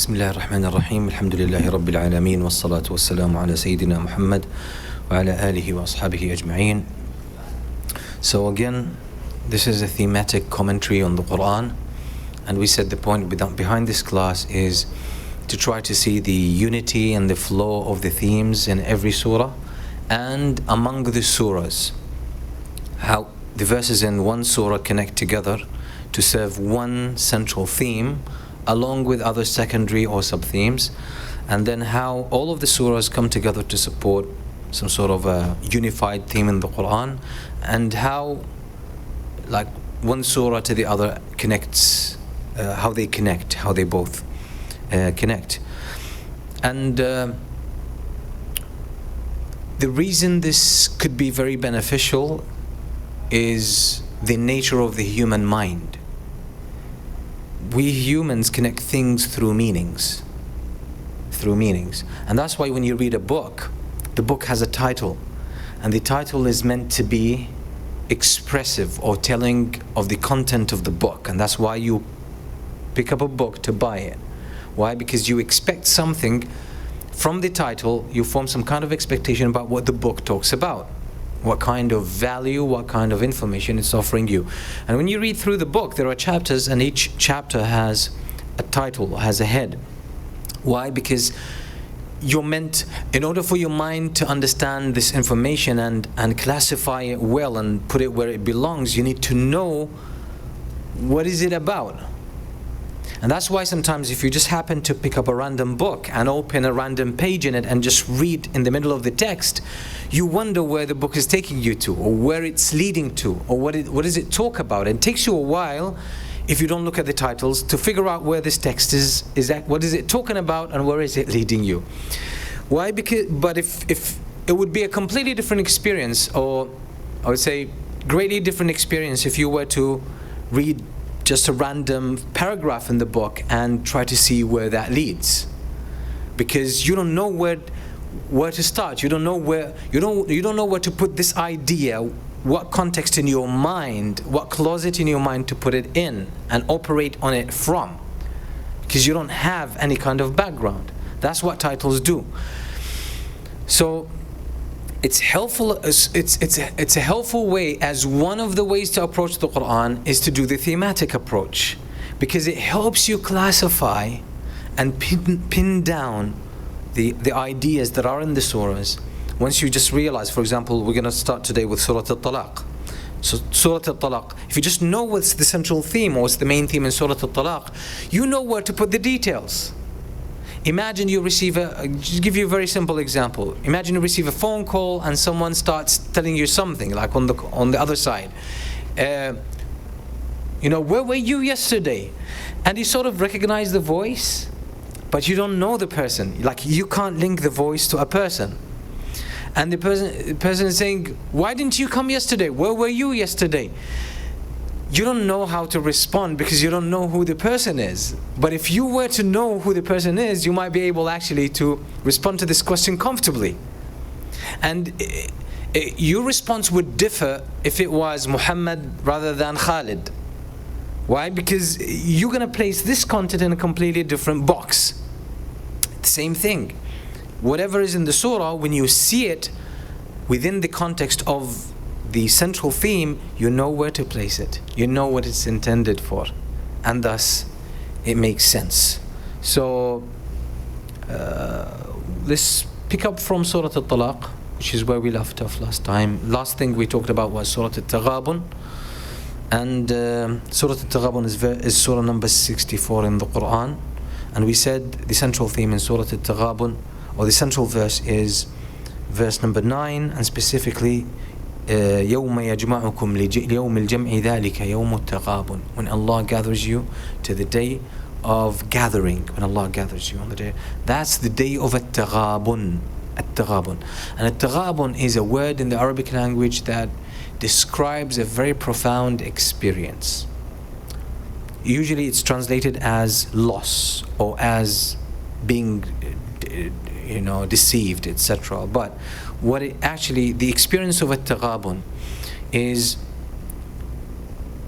بسم الله الرحمن الرحيم الحمد لله رب العالمين والصلاة والسلام على سيدنا محمد وعلى آله وأصحابه أجمعين. So again, this is a thematic commentary on the Quran, and we said the point behind this class is to try to see the unity and the flow of the themes in every surah and among the surahs, how the verses in one surah connect together to serve one central theme along with other secondary or sub-themes, and then how all of the surahs come together to support some sort of a unified theme in the Quran, and how like one surah to the other connects, how they both connect. And the reason this could be very beneficial is the nature of the human mind. We humans connect things through meanings. And that's why when you read a book, the book has a title, and the title is meant to be expressive or telling of the content of the book. And that's why you pick up a book to buy it. Why? Because you expect something from the title. You form some kind of expectation about what the book talks about, what kind of value, what kind of information it's offering you. And when you read through the book, there are chapters, and each chapter has a title, has a head. Why? Because you're meant, in order for your mind to understand this information and classify it well and put it where it belongs, you need to know what is it about. And that's why sometimes if you just happen to pick up a random book and open a random page in it and just read in the middle of the text, you wonder where the book is taking you to, or where it's leading to, or what does it talk about. It takes you a while, if you don't look at the titles, to figure out where this text is that, what is it talking about, and where is it leading you. Why? But if it would be a completely different experience, or I would say greatly different experience, if you were to read just a random paragraph in the book and try to see where that leads, because you don't know where to start. You don't know where to put this idea, what context in your mind, what closet in your mind to put it in and operate on it from, because you don't have any kind of background. That's what titles do. So it's helpful. It's a helpful way, as one of the ways to approach the Quran is to do the thematic approach, because it helps you classify and pin down the ideas that are in the surahs. Once you just realize, for example, we're going to start today with Surat Al-Talaq. So Surat Al-Talaq, if you just know what's the central theme or what's the main theme in Surat Al-Talaq, you know where to put the details. Imagine you receive just give you a very simple example. Imagine you receive a phone call and someone starts telling you something, like on the other side. Where were you yesterday? And you sort of recognize the voice, but you don't know the person. Like, you can't link the voice to a person. And the person is saying, why didn't you come yesterday? Where were you yesterday? You don't know how to respond because you don't know who the person is. But if you were to know who the person is, you might be able actually to respond to this question comfortably. And your response would differ if it was Muhammad rather than Khalid. Why? Because you're going to place this content in a completely different box. The same thing. Whatever is in the surah, when you see it within the context of the central theme, you know where to place it. You know what it's intended for. And thus, it makes sense. So, let's pick up from Surat Al-Talaq, which is where we left off last time. Last thing we talked about was Surat Al-Taghabun. And Surat Al-Taghabun is surah number 64 in the Quran. And we said the central theme in Surat Al-Taghabun, or the central verse, is verse number 9, and specifically يَوْمَ يَجْمَعُكُمْ لِيَوْمِ الْجَمْعِ ذَلِكَ يَوْمُ التَّغَابُنِ. When Allah gathers you to the day of gathering, when Allah gathers you on the day, that's the day of al-Taghabun. Al-Taghabun. And al-Taghabun is a word in the Arabic language that describes a very profound experience. Usually it's translated as loss or as being deceived, etc. But what it actually, the experience of al-Taghabun is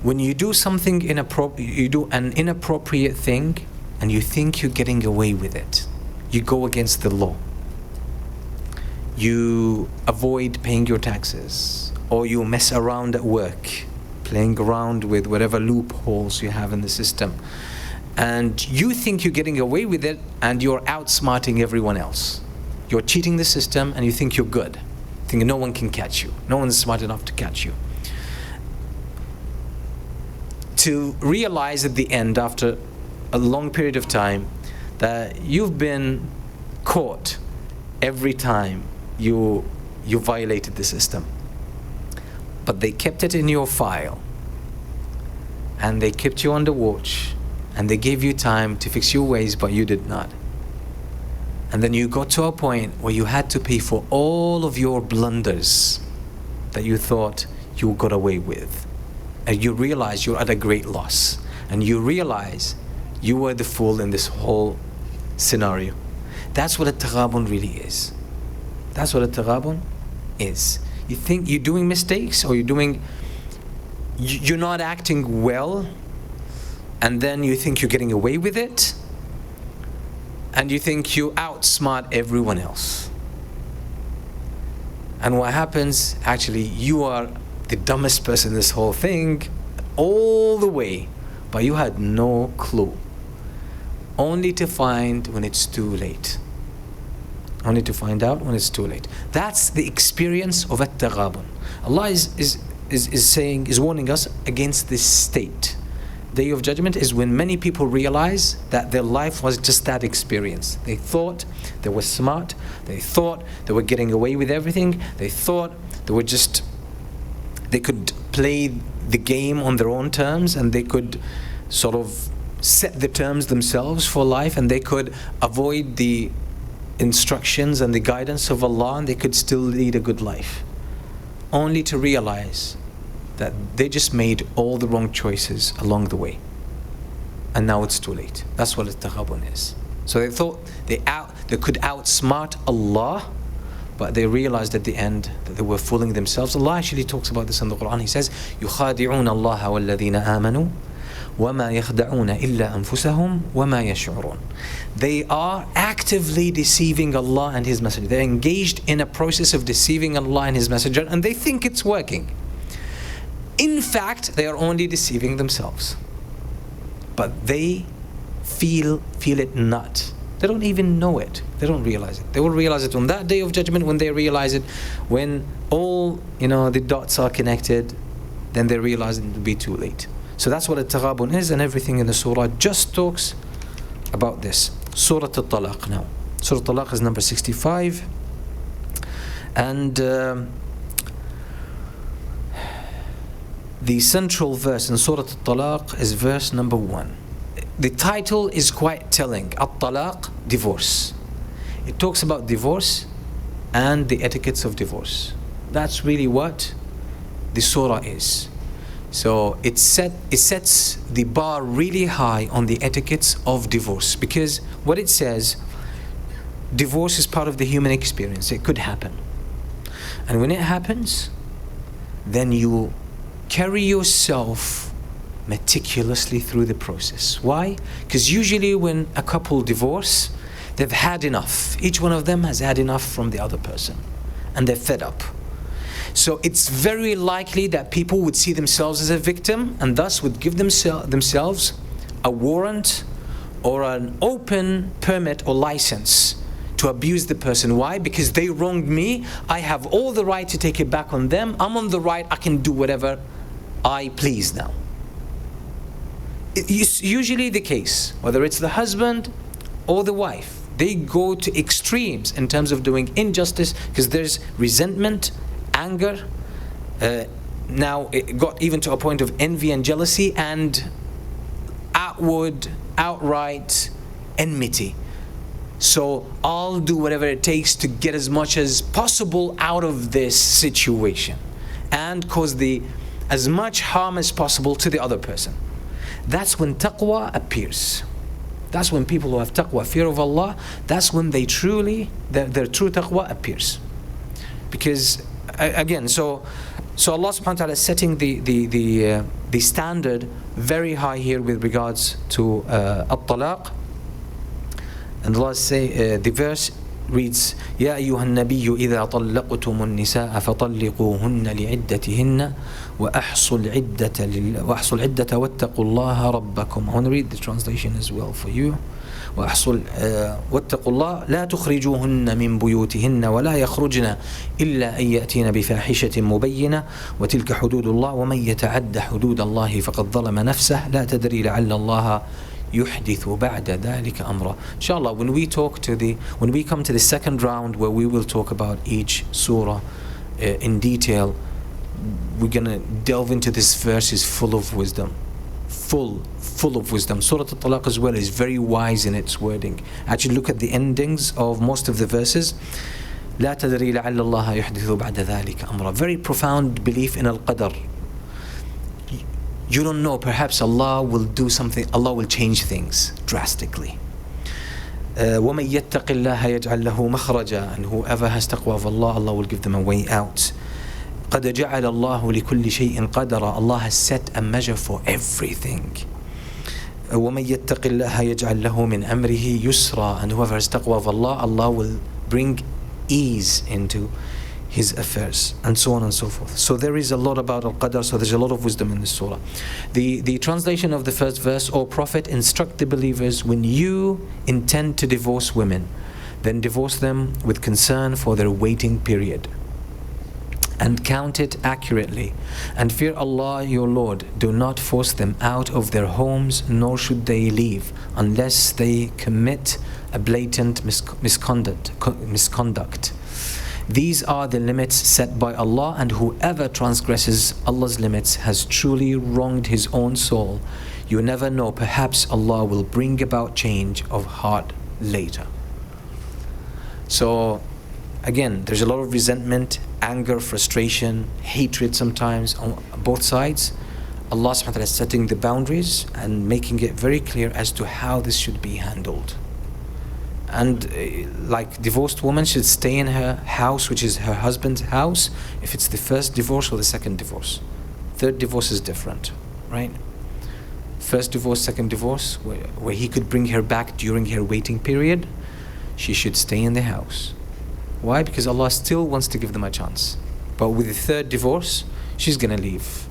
when you do something inappropriate, you do an inappropriate thing, and you think you're getting away with it. You go against the law. You avoid paying your taxes, or you mess around at work, playing around with whatever loopholes you have in the system. And you think you're getting away with it, and you're outsmarting everyone else. You're cheating the system, and you think you're good. Thinking no one can catch you. No one's smart enough to catch you. To realize at the end, after a long period of time, that you've been caught every time you violated the system. But they kept it in your file, and they kept you under watch, and they gave you time to fix your ways, but you did not. And then you got to a point where you had to pay for all of your blunders that you thought you got away with. And you realize you're at a great loss. And you realize you were the fool in this whole scenario. That's what al-Taghabun really is. That's what al-Taghabun is. You think you're doing mistakes, or you're not acting well, and then you think you're getting away with it, and you think you outsmart everyone else. And what happens, actually, you are the dumbest person in this whole thing, all the way, but you had no clue. Only to find when it's too late. Only to find out when it's too late. That's the experience of al-Taghabun. Allah is warning us against this state. Day of Judgment is when many people realize that their life was just that experience. They thought they were smart. They thought they were getting away with everything. They thought they could play the game on their own terms, and they could sort of set the terms themselves for life, and they could avoid the instructions and the guidance of Allah, and they could still lead a good life. Only to realize that they just made all the wrong choices along the way, and now it's too late. That's what al-Taghabun is. So they thought they could outsmart Allah, but they realized at the end that they were fooling themselves. Allah actually talks about this in the Quran. He says, يُخَادِعُونَ اللَّهَ وَالَّذِينَ آمَنُوا وَمَا يَخْدَعُونَ إِلَّا أَنفُسَهُمْ وَمَا يَشْعُرُونَ. They are actively deceiving Allah and His Messenger. They're engaged in a process of deceiving Allah and His Messenger, and they think it's working. In fact, they are only deceiving themselves. But they feel it not. They don't even know it. They don't realize it. They will realize it on that Day of Judgment, when they realize it, when all the dots are connected, then they realize it will be too late. So that's what al-Taghabun is, and everything in the surah just talks about this. Surat al-Talaq now. Surat al-Talaq is number 65. And the central verse in Surat al-Talaq is verse number 1. The title is quite telling. Al-Talaq, divorce. It talks about divorce and the etiquettes of divorce. That's really what the surah is. So it sets the bar really high on the etiquettes of divorce, because what it says, divorce is part of the human experience. It could happen. And when it happens, then you carry yourself meticulously through the process. Why? Because usually when a couple divorce, they've had enough. Each one of them has had enough from the other person, and they're fed up. So it's very likely that people would see themselves as a victim, and thus would give themselves a warrant or an open permit or license to abuse the person. Why? Because they wronged me. I have all the right to take it back on them. I'm on the right. I can do whatever I please now. It's usually the case, whether it's the husband or the wife. They go to extremes in terms of doing injustice, because there's resentment, anger. Now it got even to a point of envy and jealousy, and outright enmity. So I'll do whatever it takes to get as much as possible out of this situation, and cause as much harm as possible to the other person. That's when taqwa appears. That's when people who have taqwa, fear of Allah, that's when their true taqwa appears. Because again, so Allah subhanahu wa ta'ala is setting the standard very high here with regards to al-Talaq. And Allah say, the verse reads, يا أيها النبي إذا طلقتم النساء فطلقوهن لعدتهن وأحصوا العدة واتقوا الله ربكم. I want to read the translation as well for you. واتقوا الله لا تخرجوهن من بيوتهن ولا يخرجن إلا أن يأتين بفاحشة مبينة وتلك حدود الله ومن يتعد حدود الله فقد ظلم نفسه لا تدري لعل الله يحدث بعد ذلك أمرا. Inshallah, when we come to the second round where we will talk about each surah in detail, we're gonna delve into this verses full of wisdom. Full of wisdom. Surah al-Talaq as well is very wise in its wording. Actually, look at the endings of most of the verses. لا تدري لعل الله يحدث بعد ذلك أمرا. Very profound belief in al-Qadr. You don't know, perhaps Allah will do something, Allah will change things drastically. وَمَن يَتَّقِ اللَّهَ يَجْعَلْ لَهُ مَخْرَجًا. And whoever has taqwa of Allah, Allah will give them a way out. قَدْ جَعَلَ اللَّهُ لِكُلِّ شَيْءٍ قَدَرًا. Allah has set a measure for everything. وَمَن يَتَّقِ اللَّهَ يَجْعَلْ لَهُ مِنْ أَمْرِهِ يُسْرًا. And whoever has taqwa of Allah, Allah will bring ease into his affairs, and so on and so forth. So there is a lot about al-Qadr, so there's a lot of wisdom in this surah. The translation of the first verse, O Prophet, instruct the believers when you intend to divorce women, then divorce them with concern for their waiting period, and count it accurately, and fear Allah your Lord. Do not force them out of their homes, nor should they leave unless they commit a blatant misconduct. These are the limits set by Allah, and whoever transgresses Allah's limits has truly wronged his own soul. You never know, perhaps Allah will bring about change of heart later. So again, there's a lot of resentment, anger, frustration, hatred sometimes on both sides. Allah subhanahu wa ta'ala is setting the boundaries and making it very clear as to how this should be handled. And like divorced woman should stay in her house, which is her husband's house, if it's the first divorce or the second divorce. Third divorce is different, right? First divorce, second divorce, where he could bring her back during her waiting period, she should stay in the house. Why? Because Allah still wants to give them a chance. But with the third divorce, she's going to leave.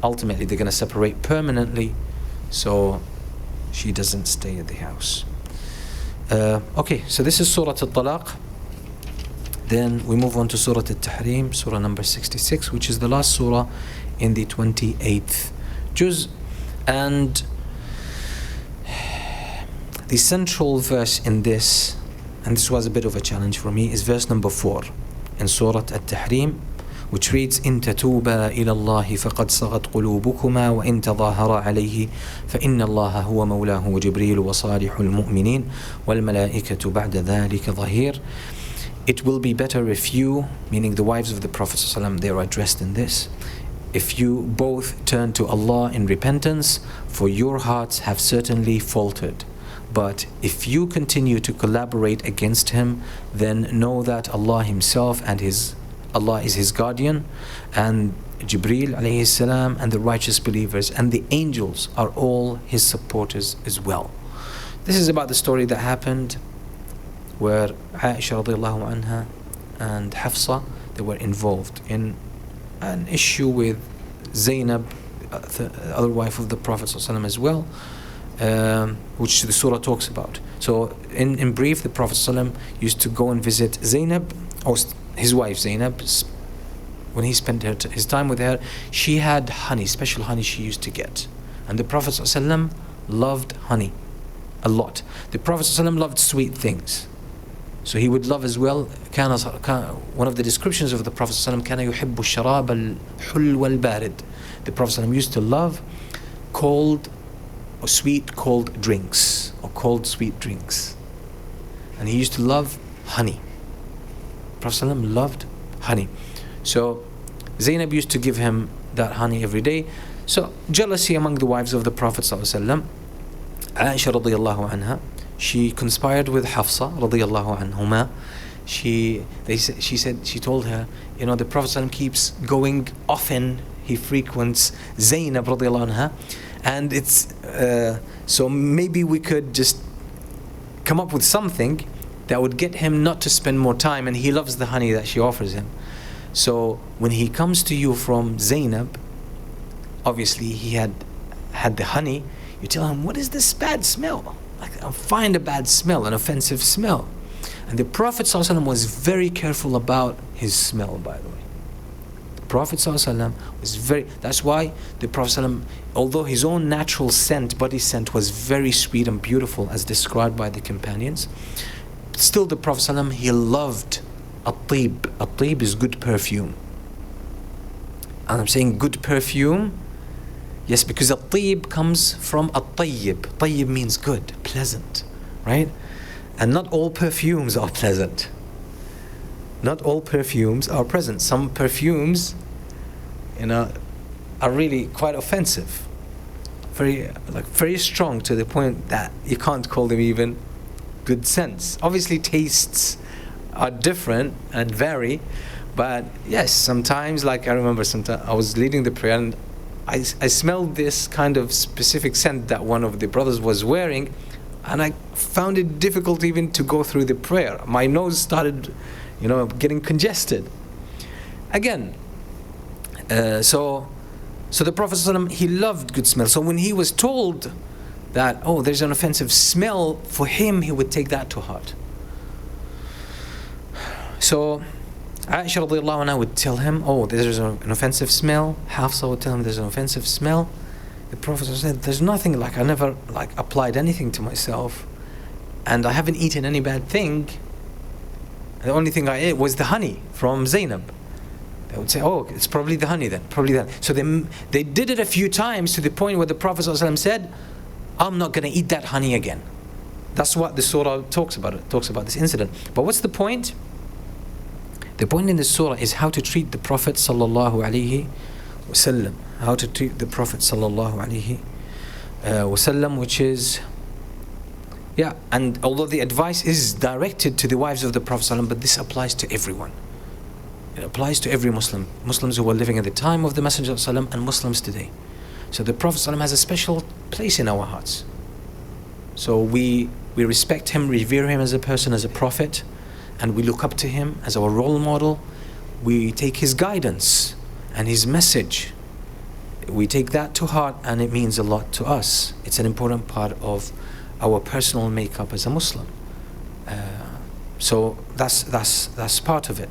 Ultimately, they're going to separate permanently, so she doesn't stay at the house. Okay, so this is Surah al-Talaq. Then we move on to Surah al-Tahrim, Surah number 66, which is the last surah in the 28th juz. And the central verse in this, and this was a bit of a challenge for me, is verse number 4 in Surah al-Tahrim, which reads, إن تتوبا إلى الله فقد صغت قلوبكما وإن تظاهرا عليه فإن الله هو مولاه وجبريل وصالح المؤمنين والملائكة بعد ذلك ظهير. It will be better if you, meaning the wives of the Prophet ﷺ, they are addressed in this, if you both turn to Allah in repentance, for your hearts have certainly faltered. But if you continue to collaborate against him, then know that Allah himself and Allah is his guardian, and Jibreel alayhi salam and the righteous believers and the angels are all his supporters as well. This is about the story that happened where Aisha radiallahu anha and Hafsa, they were involved in an issue with Zainab, the other wife of the Prophet ﷺ as well, which the surah talks about. So in brief, the Prophet ﷺ used to go and visit Zainab, or his wife Zainab. When he spent his time with her, she had honey, special honey she used to get. And the Prophet ﷺ loved honey a lot. The Prophet ﷺ loved sweet things. So he would love as well, one of the descriptions of the Prophet ﷺ, كَانَ يُحِبُّ الشَّرَابَ الْحُلْوَ الْبَارِدِ. The Prophet ﷺ used to love cold or sweet cold drinks, or cold sweet drinks. And he used to love honey. Prophet ﷺ loved honey. So Zainab used to give him that honey every day. So jealousy among the wives of the Prophet ﷺ. Aisha radiyallahu anha, she conspired with Hafsa radiyallahu anhuma. She told her, you know, the Prophet ﷺ keeps going often, he frequents Zainab radiyallahu anha, and it's so maybe we could just come up with something that would get him not to spend more time, and he loves the honey that she offers him. So when he comes to you from Zainab, obviously he had the honey, you tell him, what is this bad smell? Like, I'll find a bad smell, an offensive smell. And the Prophet ﷺ was very careful about his smell, by the way. The Prophet ﷺ was that's why the Prophet ﷺ, although his own natural scent, body scent, was very sweet and beautiful as described by the companions, still the Prophet ﷺ, he loved at-tib. At-tib is good perfume. And I'm saying good perfume, yes, because at-tib comes from at-tayyib. Tayyib means good, pleasant, right? And not all perfumes are pleasant. Not all perfumes are pleasant. Some perfumes, are really quite offensive. Very strong, to the point that you can't call them even good scents. Obviously, tastes are different and vary, but yes, sometimes, like I remember sometimes I was leading the prayer and I smelled this kind of specific scent that one of the brothers was wearing, and I found it difficult even to go through the prayer. My nose started, getting congested. Again, so the Prophet ﷺ, he loved good smell. So when he was told that, there's an offensive smell, for him, he would take that to heart. So Aisha radiallahu anha would tell him, there's an offensive smell. Hafsa would tell him there's an offensive smell. The Prophet said, there's nothing, I never applied anything to myself, and I haven't eaten any bad thing. The only thing I ate was the honey from Zainab. They would say, it's probably the honey then, probably that. So they did it a few times, to the point where the Prophet ﷺ said, I'm not going to eat that honey again. That's what the surah talks about. It talks about this incident. But what's the point? The point in the surah is how to treat the Prophet sallallahu alaihi wasallam. How to treat the Prophet sallallahu alaihi wasallam, which is, and although the advice is directed to the wives of the Prophet sallam, but this applies to everyone. It applies to every Muslim. Muslims who were living at the time of the Messenger sallam and Muslims today. So the Prophet sallam has a special place in our hearts. So we respect him, revere him as a person, as a prophet, and we look up to him as our role model. We take his guidance and his message. We take that to heart, and it means a lot to us. It's an important part of our personal makeup as a Muslim. So that's part of it.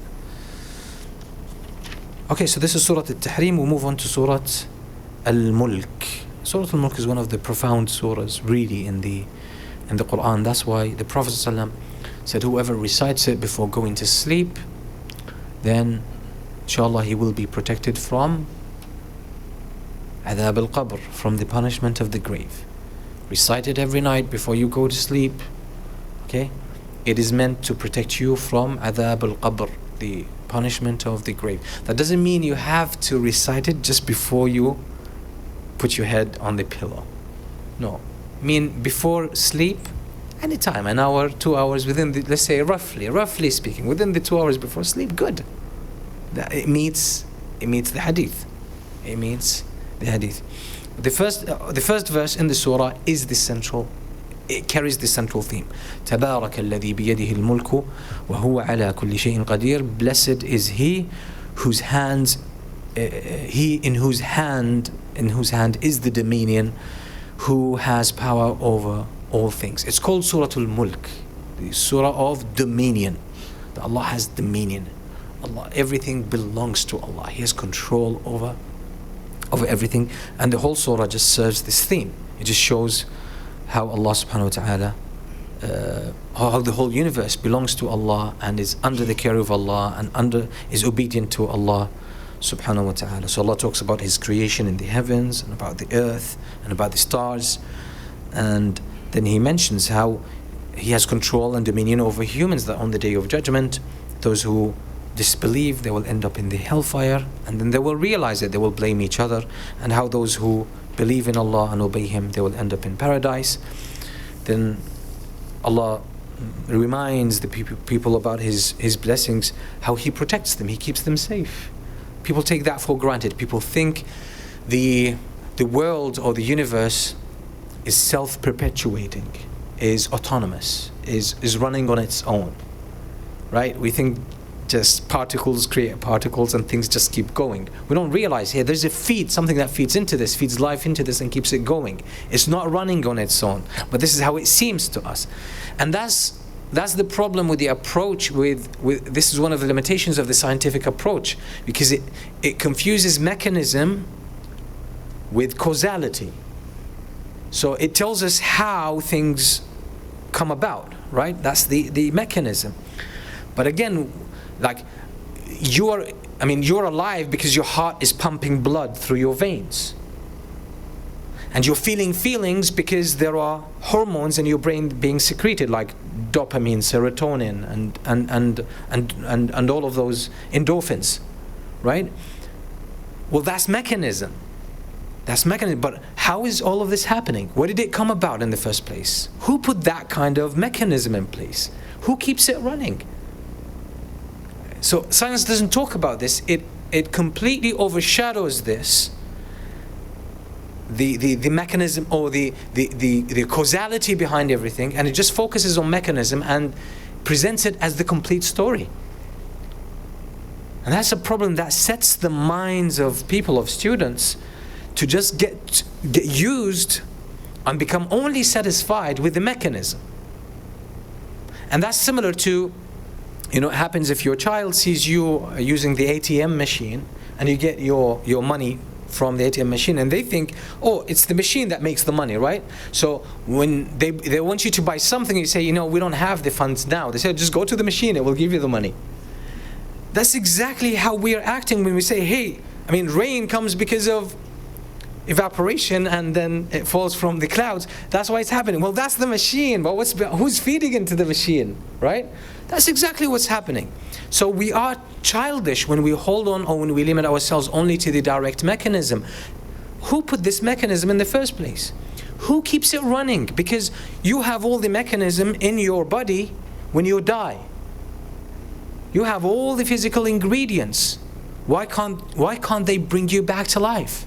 Okay, so this is Surat al-Tahrim. We move on to Surat al-Mulk. Surat al-Mulk is one of the profound surahs really in the Quran. That's why the Prophet ﷺ said, whoever recites it before going to sleep, then inshallah he will be protected from adhab al-qabr, from the punishment of the grave. Recite it every night before you go to sleep. Okay, it is meant to protect you from adhab al-qabr, the punishment of the grave. That doesn't mean you have to recite it just before you put your head on the pillow. No, I mean before sleep, anytime, an hour, 2 hours, within the, let's say roughly speaking, within the 2 hours before sleep, good. It meets the hadith. It meets the hadith. The first verse in the surah is the central. It carries the central theme. تبارك الذي بيده الملك وهو على كل شيء قدير. Blessed is he whose hands, in whose hand is the dominion, who has power over all things. It's called Surat al-Mulk, the surah of dominion. That Allah has dominion. Allah, everything belongs to Allah. He has control over everything, and the whole surah just serves this theme. It just shows how Allah subhanahu wa ta'ala, how the whole universe belongs to Allah and is under the care of Allah and is obedient to Allah subhanahu wa ta'ala. So Allah talks about his creation in the heavens and about the earth and about the stars, and then he mentions how he has control and dominion over humans, that on the day of judgment, those who disbelieve, they will end up in the hellfire, and then they will realize that they will blame each other, and how those who believe in Allah and obey him, they will end up in paradise. Then Allah reminds the people about his blessings, how he protects them, he keeps them safe. People take that for granted. People think the world or the universe is self-perpetuating. is autonomous, is running on its own, right? We think just particles create particles and things just keep going. We don't realize here there's a feed, something that feeds into this, feeds life into this and keeps it going. It's not running on its own, but this is how it seems to us. And that's the problem with the approach with this is one of the limitations of the scientific approach, because it confuses mechanism with causality. So it tells us how things come about, right? That's the mechanism. But again, like you're alive because your heart is pumping blood through your veins. And you're feeling feelings because there are hormones in your brain being secreted, like dopamine, serotonin, and all of those endorphins, right? Well, that's mechanism. That's mechanism. But how is all of this happening? Where did it come about in the first place? Who put that kind of mechanism in place? Who keeps it running? So science doesn't talk about this. It completely overshadows this. The mechanism or the causality behind everything, and it just focuses on mechanism and presents it as the complete story. And that's a problem that sets the minds of people, of students, to just get used and become only satisfied with the mechanism. And that's similar to, it happens if your child sees you using the ATM machine and you get your money from the ATM machine, and they think, oh, it's the machine that makes the money, right? So when they want you to buy something, you say, we don't have the funds now. They say, just go to the machine, it will give you the money. That's exactly how we are acting when we say, hey, rain comes because of evaporation and then it falls from the clouds. That's why it's happening. Well, that's the machine, but who's feeding into the machine, right? That's exactly what's happening. So we are childish when we hold on or when we limit ourselves only to the direct mechanism. Who put this mechanism in the first place? Who keeps it running? Because you have all the mechanism in your body when you die. You have all the physical ingredients. Why can't they bring you back to life?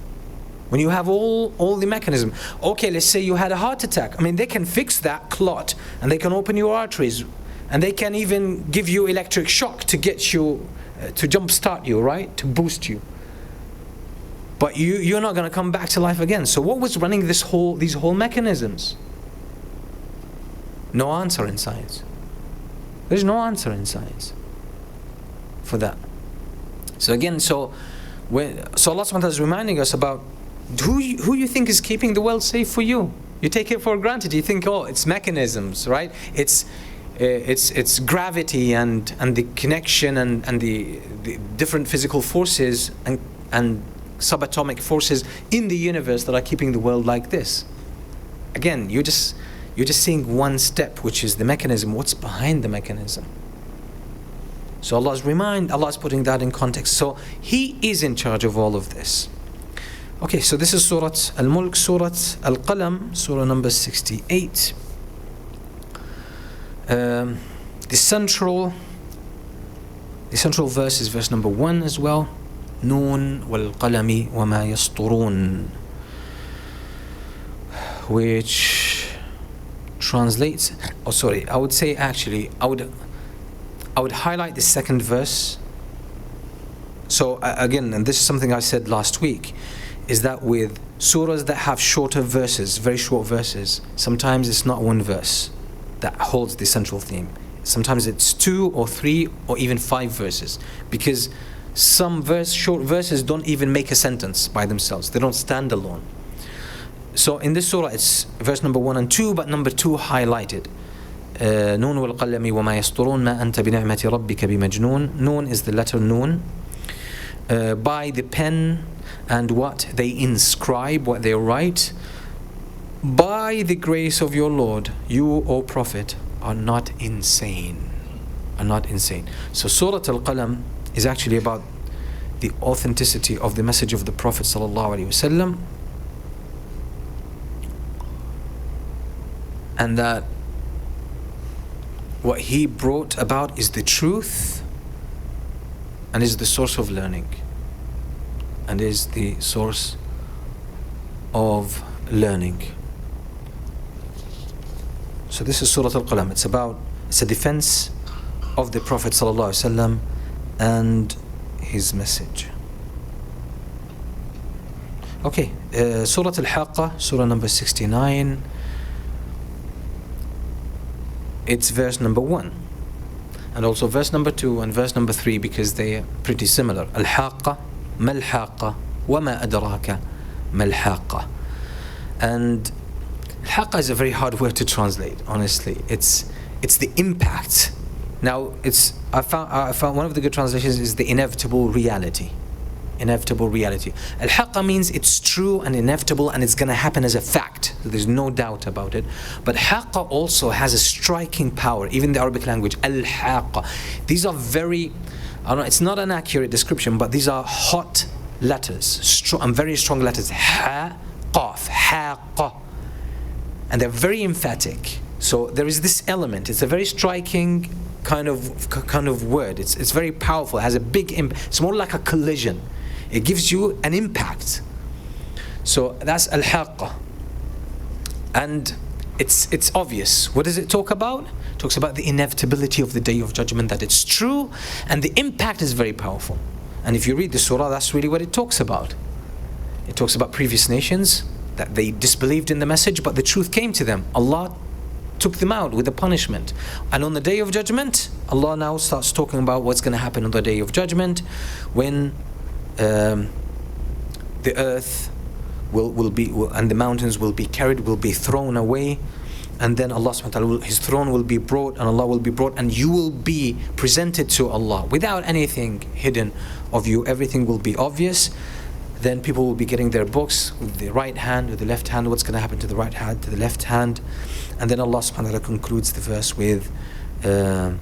When you have all the mechanism. Okay, let's say you had a heart attack. They can fix that clot and they can open your arteries and they can even give you electric shock to get you, to jumpstart you, right? To boost you. But you're not going to come back to life again. So what was running these whole mechanisms? No answer in science. There's no answer in science for that. So again, so Allah subhanahu wa ta'ala is reminding us about who you think is keeping the world safe for you. You take it for granted. You think, oh, it's mechanisms, right? It's gravity and the connection and the different physical forces and subatomic forces in the universe that are keeping the world like this. Again, you're just seeing one step, which is the mechanism. What's behind the mechanism? So Allah is putting that in context. So He is in charge of all of this. Okay, so this is Surat al-Mulk, Surat al-Qalam, Surah number 68. The central verse is verse number 1 as well. Nun wal-qalami wa ma yasturun, which translates, I would say actually, I would highlight the second verse. So again, and this is something I said last week, is that with surahs that have shorter verses, very short verses, sometimes it's not one verse that holds the central theme. Sometimes it's 2 or 3 or even 5 verses, because some short verses don't even make a sentence by themselves. They don't stand alone. So in this surah it's verse number 1 and 2, but number 2 highlighted. Nun wal qalami wa ma yasturun ma anta bi ni'mati rabbika bi majnun. Nun is the letter Nun. By the pen and what they inscribe, what they write, by the grace of your Lord, you, O Prophet, are not insane. So Surah Al-Qalam is actually about the authenticity of the message of the Prophet ﷺ, and that what he brought about is the truth and is the source of learning and is the source of learning. So this is Surah al-Qalam. It's a defense of the Prophet ﷺ and his message. Okay, Surah al-Haqqah, Surah number 69. It's verse number 1. And also verse number 2 and verse number 3, because they are pretty similar. Al-Haqqah, mal-Haqqah, wa ma adraka mal-Haqqah. And Al-Haqqah is a very hard word to translate, honestly. It's the impact. Now, I found one of the good translations is the inevitable reality. Inevitable reality. Al-Haqqah means it's true and inevitable and it's going to happen as a fact. So there's no doubt about it. But Haqqah also has a striking power, even in the Arabic language. Al-Haqqah. These are very, I don't know, it's not an accurate description, but these are hot letters, very strong letters. Ha, qaf, Haqqah. And they're very emphatic. So there is this element. It's a very striking kind of word. It's very powerful. It has a big impact. It's more like a collision. It gives you an impact. So that's Al-Haqqah. And it's obvious. What does it talk about? It talks about the inevitability of the Day of Judgment, that it's true, and the impact is very powerful. And if you read the surah, that's really what it talks about. It talks about previous nations, that they disbelieved in the message, but the truth came to them. Allah took them out with a punishment. And on the Day of Judgment, Allah now starts talking about what's going to happen on the Day of Judgment, when the earth will be, and the mountains will be carried, will be thrown away, and then Allah subhanahu wa ta'ala, His throne will be brought, and Allah will be brought, and you will be presented to Allah without anything hidden of you. Everything will be obvious. Then people will be getting their books with the right hand, with the left hand. What's going to happen to the right hand, to the left hand? And then Allah subhanahu wa ta'ala concludes the verse with an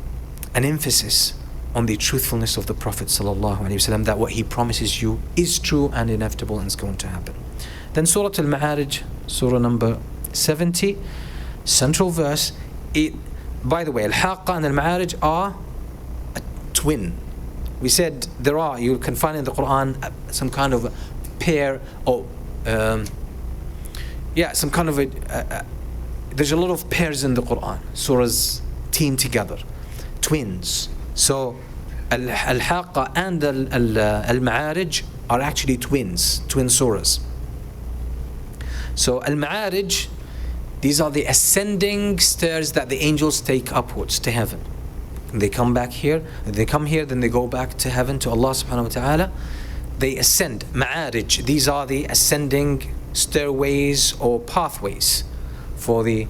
emphasis on the truthfulness of the Prophet sallallahu alaihi wasallam, that what he promises you is true and inevitable and is going to happen. Then Surah al-Ma'arij, Surah number 70, central verse. By the way, Al-Haqqah and Al-Ma'arij are a twin. We said you can find in the Quran some kind of a pair or some kind of there's a lot of pairs in the Quran. Surahs team together, twins. So Al-Haqqah and Al-Ma'arij are actually twin surahs. So Al-Ma'arij, these are the ascending stairs that the angels take upwards to heaven. They come back here, then they go back to heaven, to Allah subhanahu wa ta'ala. They ascend. Ma'arij, these are the ascending stairways or pathways for the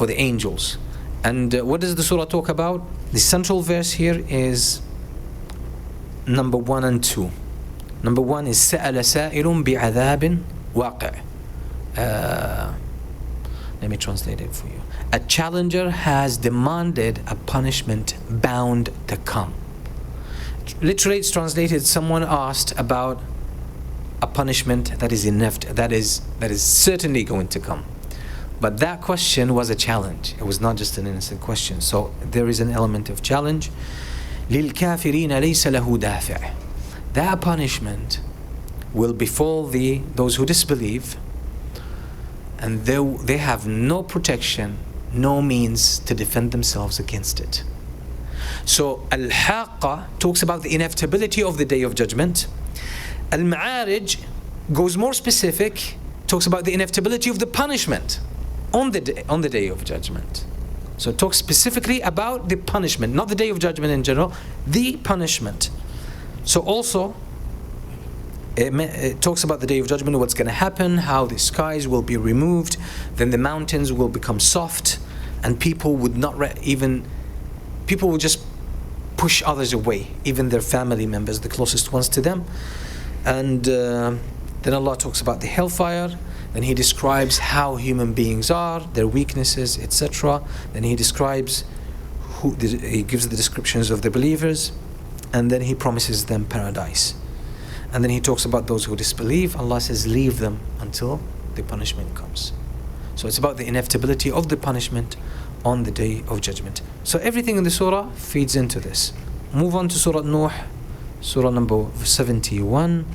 angels. And what does the surah talk about? The central verse here is number 1 and 2. Number 1 is سَأَلَ سَائِلٌ بِعَذَابٍ وَاقِعٍ. Let me translate it for you. A challenger has demanded a punishment bound to come. Literally, it's translated, someone asked about a punishment that is inevitable, that is certainly going to come. But that question was a challenge. It was not just an innocent question. So there is an element of challenge. لِلْكَافِرِينَ لَيْسَ لَهُ دَافِعٍ. That punishment will befall those who disbelieve, and they have no protection, no means to defend themselves against it. So Al-Haqqah talks about the inevitability of the Day of Judgment. Al-Ma'arij goes more specific, talks about the inevitability of the punishment on the Day of Judgment. So it talks specifically about the punishment, not the Day of Judgment in general, the punishment. So also it talks about the Day of Judgment, what's going to happen, how the skies will be removed, then the mountains will become soft, and people would not people will just push others away, even their family members, the closest ones to them. And then Allah talks about the hellfire. Then He describes how human beings are, their weaknesses, etc. Then He describes He gives the descriptions of the believers, and then He promises them paradise. And then He talks about those who disbelieve. Allah says, leave them until the punishment comes. So it's about the inevitability of the punishment on the Day of Judgment. So everything in the surah feeds into this. Move on to Surat Nuh, surah number 71.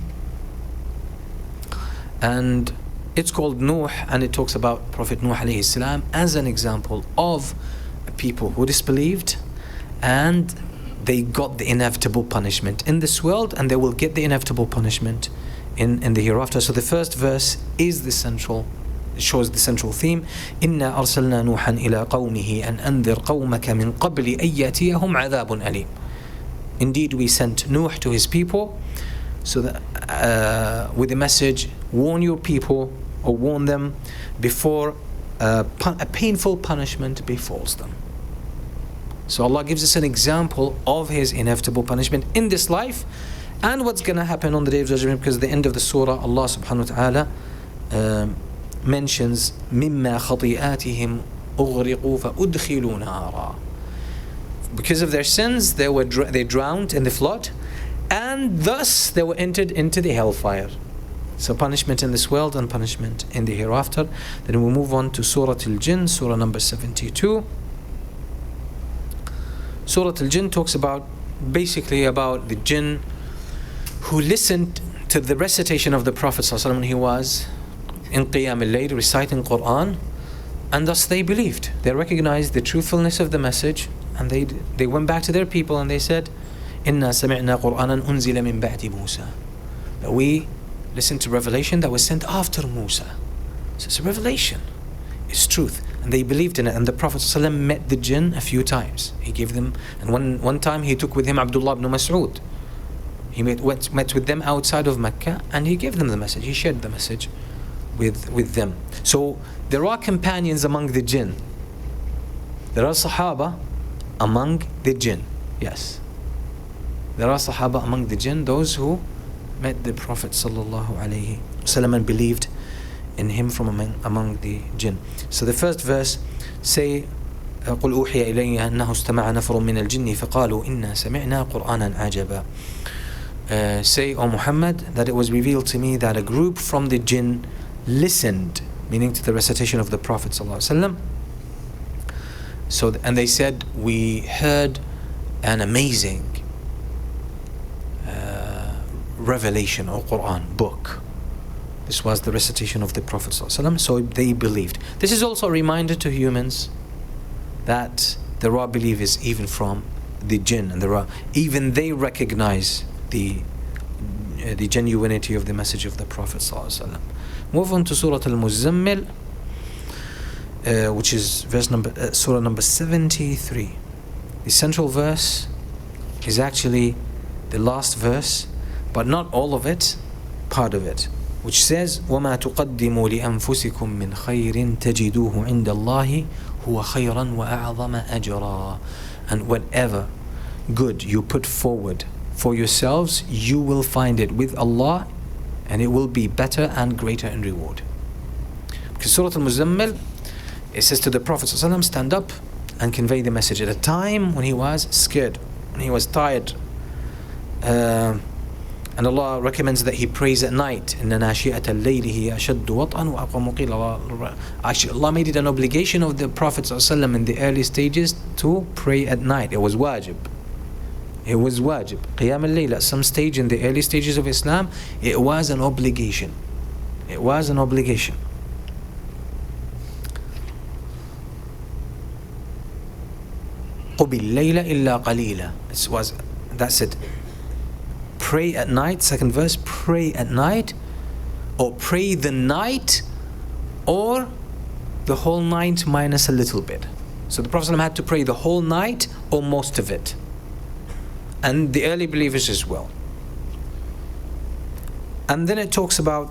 And It's called Nuh, and it talks about Prophet Nuh alayhi salam as an example of people who disbelieved, and they got the inevitable punishment in this world, and they will get the inevitable punishment in the hereafter. So the first verse is the central, it shows the central theme. إِنَّا أَرْسَلْنَا نُوحًا إِلَىٰ قَوْمِهِ أَنْ أَنذِرْ قَوْمَكَ مِنْ قَبْلِ أَنْ يَأْتِيَهُمْ عَذَابٌ أَلِيمٌ. Indeed, we sent Nuh to his people, so that with the message, warn your people, or warn them before a painful punishment befalls them. So Allah gives us an example of His inevitable punishment in this life and what's going to happen on the Day of Judgment, because at the end of the surah, Allah subhanahu wa ta'ala mentions مِمَّا خَطِيئَاتِهِمْ أُغْرِقُوا فَأُدْخِلُوا نَارًا. Because of their sins, they drowned in the flood, and thus they were entered into the hellfire. So punishment in this world and punishment in the hereafter. Then we move on to Surat al-Jinn, surah number 72. Surat al-Jinn talks basically about the jinn who listened to the recitation of the Prophet ﷺ when he was in Qiyam al-Layl reciting Quran, and thus they believed. They recognized the truthfulness of the message, and they went back to their people and they said, إِنَّا سَمِعْنَا قُرْآنًا أُنزِلَ مِن بَعْدِ مُوسَى. That we listened to revelation that was sent after Musa. So it's a revelation, it's truth, and they believed in it. And the Prophet ﷺ met the jinn a few times. He gave them, and one time he took with him Abdullah ibn Mas'ud. He met with them outside of Mecca, and he gave them the message. He shared the message with them. So there are companions among the jinn. There are Sahaba among the jinn. Yes, there are Sahaba among the jinn, those who met the Prophet sallallahu alaihi wasallam and believed in him from among the jinn. So the first verse say, قُلْ أُوحِيَ إِلَيَّ أَنَّهُ اسْتَمَعَ نَفْرٌ مِنَ الْجِنِّ فَقَالُوا إِنَّا سَمِعْنَا قُرْآنًا عَجَبًا. Say, O Muhammad, that it was revealed to me that a group from the jinn listened, meaning to the recitation of the Prophet sallallahu alaihi wasallam. So, and they said, we heard an amazing revelation or Quran book. This was the recitation of the Prophet ﷺ, so they believed. This is also a reminder to humans that there are believers even from the jinn, and even they recognize the genuinity of the message of the Prophet ﷺ. Move on to Surah al-Muzzammil, which is surah number 73. The central verse is actually the last verse, but not all of it, part of it, which says, وَمَا تُقَدِّمُوا لِأَنفُسِكُم مِّنْ خَيْرٍ تَجِدُوهُ عِنْدَ اللَّهِ هُوَ خَيْرًا وَأَعْظَمَ أَجْرًا. And whatever good you put forward for yourselves, you will find it with Allah, and it will be better and greater in reward. Because Surah al-Muzzammil, it says to the Prophet ﷺ, stand up and convey the message at a time when he was scared, when he was tired. And Allah recommends that he prays at night. إِنَّ نَاشِئَةَ اللَّيْلِ هِيَ أَشَدُّ وَطْئًا وَأَقْوَمُ قِيلًا. Actually, Allah made it an obligation of the Prophet ﷺ in the early stages to pray at night. It was wajib. It was wajib. Qiyam al-Layl, at some stage in the early stages of Islam, it was an obligation. It was an obligation. قُمِ اللَّيْلَ إِلَّا قَلِيلًا. That's it. Pray at night, second verse, pray at night, or pray the night, or the whole night minus a little bit. So the Prophet ﷺ had to pray the whole night or most of it, and the early believers as well. And then it talks about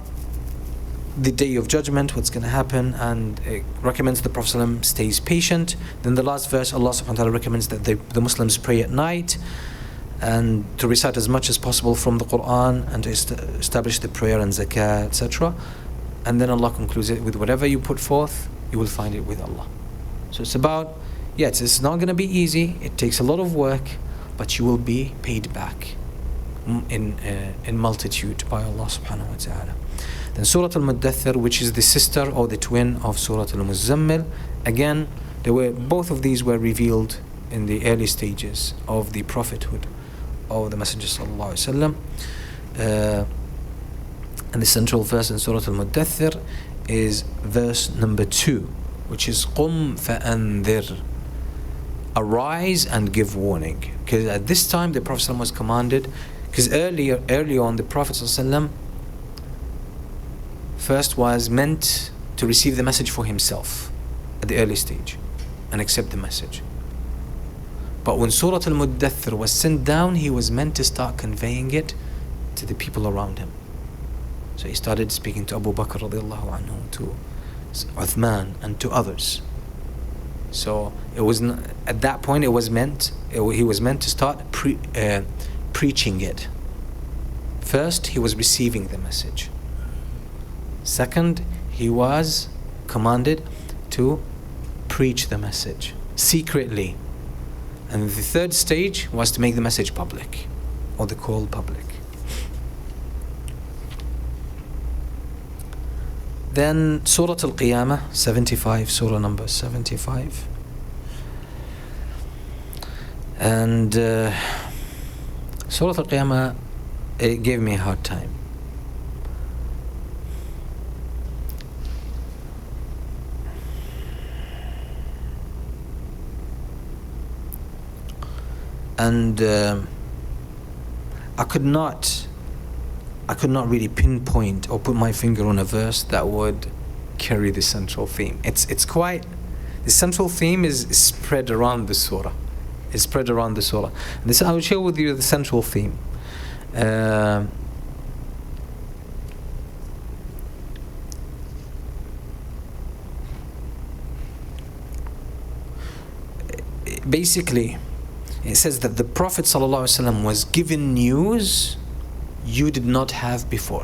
the Day of Judgment, what's going to happen, and it recommends the Prophet ﷺ stays patient. Then the last verse, Allah subhanahu wa ta'ala recommends that the Muslims pray at night, and to recite as much as possible from the Quran, and to establish the prayer and zakah, etc. And then Allah concludes it with, whatever you put forth, you will find it with Allah. So it's about, yes, it's not going to be easy, it takes a lot of work, but you will be paid back in multitude by Allah subhanahu wa ta'ala. Then Surah al-Muddaththir, which is the sister or the twin of Surah al-Muzzammil, again, both of these were revealed in the early stages of the prophethood of the Messenger sallallahu alaihi wasallam. And the central verse in Surah al-Muddaththir is verse number 2, which is قُمْ فَأَنذِرْ, arise and give warning. Because at this time the Prophet ﷺ was commanded, because earlier on the Prophet ﷺ first was meant to receive the message for himself at the early stage and accept the message. But when Surah al-Muddaththir was sent down, he was meant to start conveying it to the people around him. So he started speaking to Abu Bakr radiallahu anhu, to Uthman, and to others. So it was not, at that point he was meant to start preaching it. First, he was receiving the message. Second, he was commanded to preach the message secretly. And the third stage was to make the message public, or the call public. Then Surah al-Qiyamah, 75, Surah number 75. And Surah al-Qiyamah, it gave me a hard time. And I could not really pinpoint or put my finger on a verse that would carry the central theme. It's quite, the central theme is spread around the surah. It's spread around the surah. And this, I will share with you the central theme. Basically, it says that the Prophet ﷺ was given news you did not have before.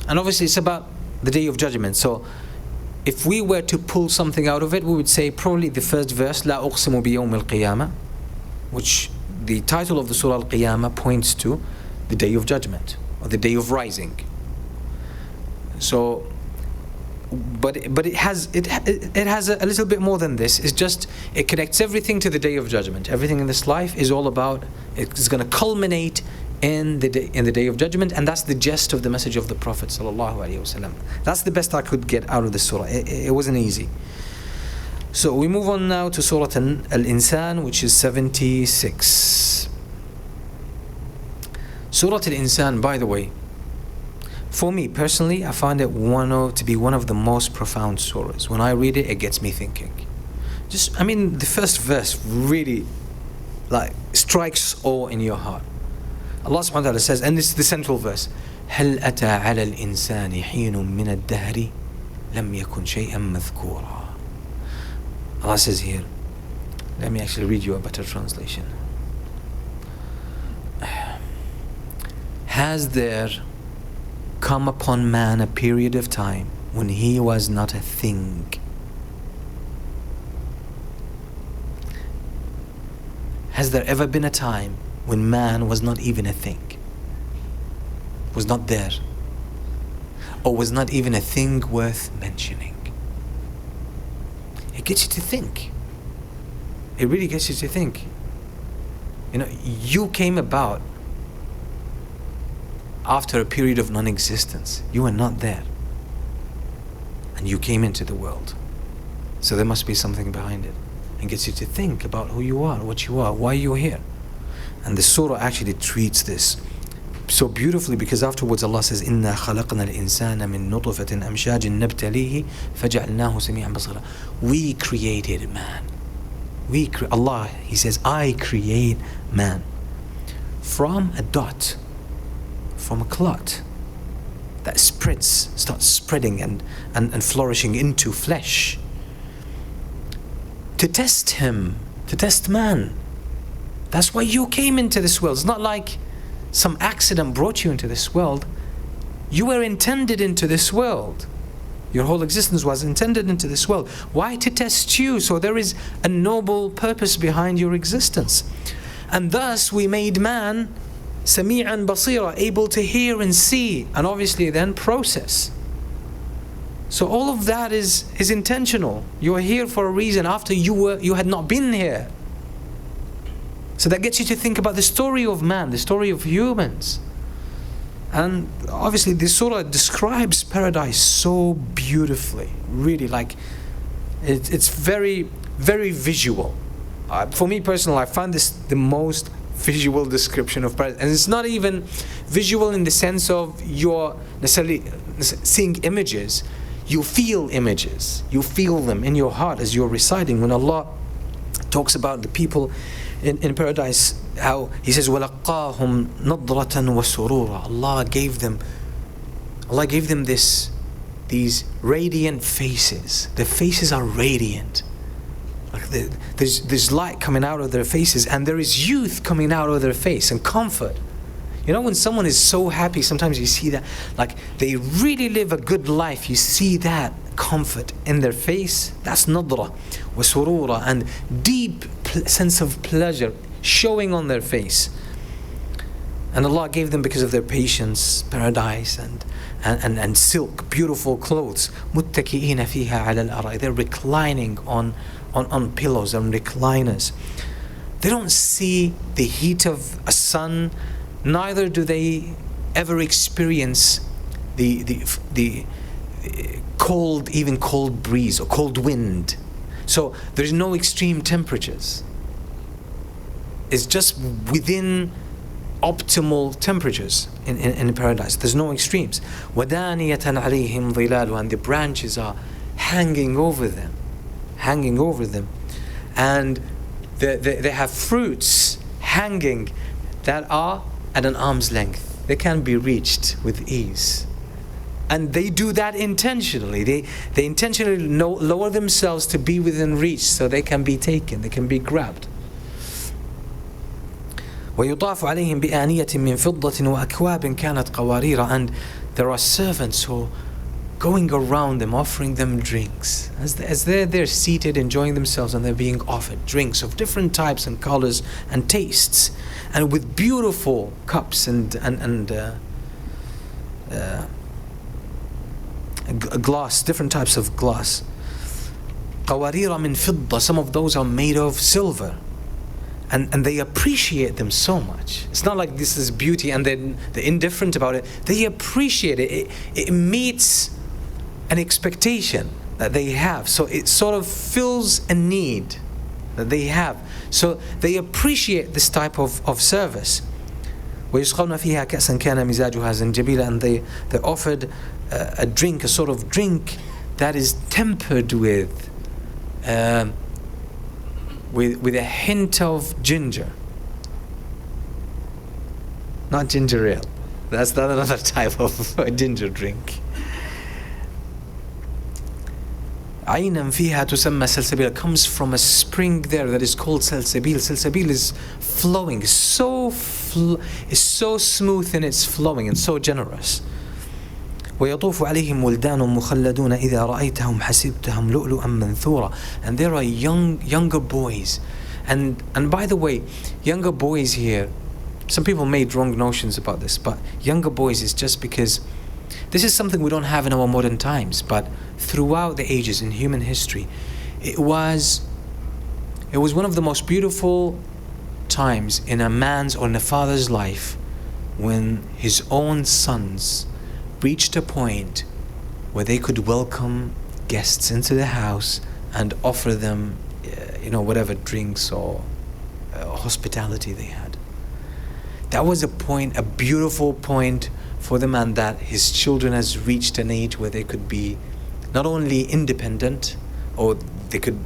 And obviously it's about the Day of Judgment. So if we were to pull something out of it, we would say probably the first verse, لا أقسم بيوم القيامة, which the title of the Surah al-Qiyamah points to the Day of Judgment, or the Day of Rising. So but it has a little bit more than this. It's just, it connects everything to the Day of Judgment. Everything in this life is all about, it's going to culminate in the day of Judgment, and that's the gist of the message of the Prophet ﷺ. That's the best I could get out of the surah. It wasn't easy. So we move on now to Surah al-Insan, which is 76. Surah al-Insan, by the way, for me personally, I find it to be one of the most profound surahs. When I read it, it gets me thinking. The first verse really strikes awe in your heart. Allah subhanahu wa ta'ala says, and this is the central verse, هل أتى على الإنسان حين من الدهر لم يكن شيئا مذكورا. Allah says here, let me actually read you a better translation. Has there come upon man a period of time when he was not a thing? Has there ever been a time when man was not even a thing? Was not there? Or was not even a thing worth mentioning? It gets you to think. It really gets you to think. You came about after a period of non-existence. You were not there. And you came into the world. So there must be something behind it. And gets you to think about who you are, what you are, why you're here. And the surah actually treats this so beautifully, because afterwards Allah says, إِنَّا خَلَقْنَا الْإِنسَانَ مِن نُطْفَةٍ أَمْشَاجٍ نَبْتَلِيهِ فَجَعَلْنَاهُ سَمِيعًا بَصِيرًا. We created man. Allah, He says, I create man from a dot, from a clot that starts spreading and flourishing into flesh, to test him, to test man. That's why you came into this world. It's not like some accident brought you into this world. You were intended into this world. Your whole existence was intended into this world. Why? To test you. So there is a noble purpose behind your existence. And thus we made man sami'an basira, able to hear and see, and obviously then process. So all of that is intentional. You are here for a reason after you had not been here. So that gets you to think about the story of man, the story of humans. And obviously this surah describes paradise so beautifully, really, like it's very, very visual. For me personally, I find this the most visual description of paradise. And it's not even visual in the sense of you're necessarily seeing images. You feel images. You feel them in your heart as you're reciting. When Allah talks about the people in paradise, how He says, وَلَقَّاهُمْ نَضْرَةً وَسُرُورًا. Allah gave them these radiant faces. Their faces are radiant. Like there's light coming out of their faces, and there is youth coming out of their face, and comfort. You know, when someone is so happy, sometimes you see that, like they really live a good life. You see that comfort in their face. That's nadra wa surura, and deep sense of pleasure showing on their face. And Allah gave them, because of their patience, paradise and silk, beautiful clothes. مُتَّكِئِينَ فِيهَا عَلَى الْأَرَائِكِ. They're reclining on pillows and recliners. They don't see the heat of a sun, neither do they ever experience the cold, even cold breeze or cold wind. So there's no extreme temperatures. It's just within optimal temperatures in paradise. There's no extremes. وَدَانِيَةً عَلَيْهِمْ ظِلَالُهَا. And the branches are hanging over them. And they have fruits hanging that are at an arm's length. They can be reached with ease. And they do that intentionally. They intentionally lower themselves to be within reach, so they can be taken, they can be grabbed. وَيُطَافُ عَلَيْهِمْ بِآنِيَةٍ مِّن فِضَّةٍ وَأَكْوَابٍ كَانَتْ قَوَارِيرَ. And there are servants who going around them, offering them drinks. As they're there seated, enjoying themselves, and they're being offered drinks of different types and colors and tastes, and with beautiful cups and glass, different types of glass. قَوَارِيرَ مِن فِضَّةٍ. Some of those are made of silver. And they appreciate them so much. It's not like this is beauty and they're indifferent about it. They appreciate it. It meets an expectation that they have. So it sort of fills a need that they have. So they appreciate this type of service. وَيُسْقَوْنَ فِيهَا كَأْسًا كَانَ مِزَاجُهَا زَنْجَبِيلًا. And they're offered a drink, a sort of drink that is tempered with a hint of ginger. Not ginger ale. That's not another type of ginger drink. عَيْنًا فِيهَا تُسَمَّى سَلْسَبِيلًا. It comes from a spring there that is called Salsabil. Salsabil is flowing, is so smooth in its flowing and so generous. وَيَطُوفُ عَلَيْهِمْ وِلْدَانٌ مُخَلَّدُونَ إِذَا رَأَيْتَهُمْ حَسِبْتَهُمْ لُؤْلُؤًا مَنْثُورًا. And there are younger boys. And by the way, younger boys here, some people made wrong notions about this, but younger boys is just because this is something we don't have in our modern times, but throughout the ages in human history, it was one of the most beautiful times in a man's or in a father's life when his own sons reached a point where they could welcome guests into the house and offer them, whatever drinks or hospitality they had. That was a beautiful point for the man, that his children has reached an age where they could be not only independent, or they could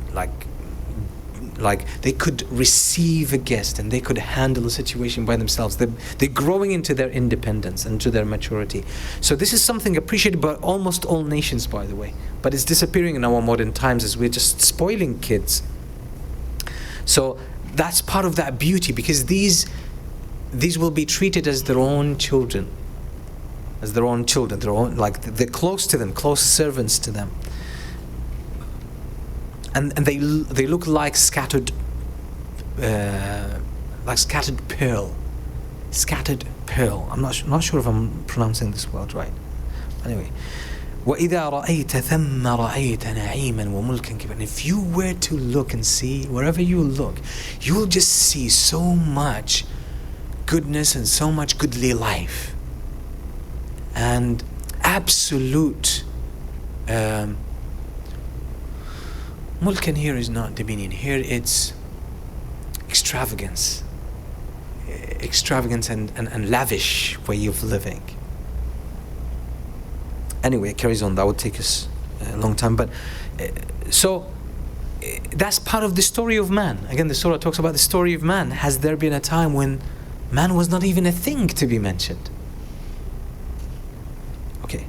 they could receive a guest and they could handle a situation by themselves. They're growing into their independence and to their maturity. So this is something appreciated by almost all nations, by the way, but it's disappearing in our modern times as we're just spoiling kids. So that's part of that beauty, because these will be treated as their own children, their own, they're close to them, close servants to them. And they look like scattered pearl. I'm not sure if I'm pronouncing this word right. Anyway, وَإِذَا رَأَيْتَ ثَمَّ رَأَيْتَ نَعِيمًا وَمُلْكًا كِبْرًا. If you were to look and see, wherever you look, you'll just see so much goodness and so much goodly life. and absolute mulk. Here is not dominion. Here it's extravagance and lavish way of living. Anyway, it carries on. That would take us a long time, but so that's part of the story of man. Again, the surah talks about the story of man. Has there been a time when man was not even a thing to be mentioned? Okay,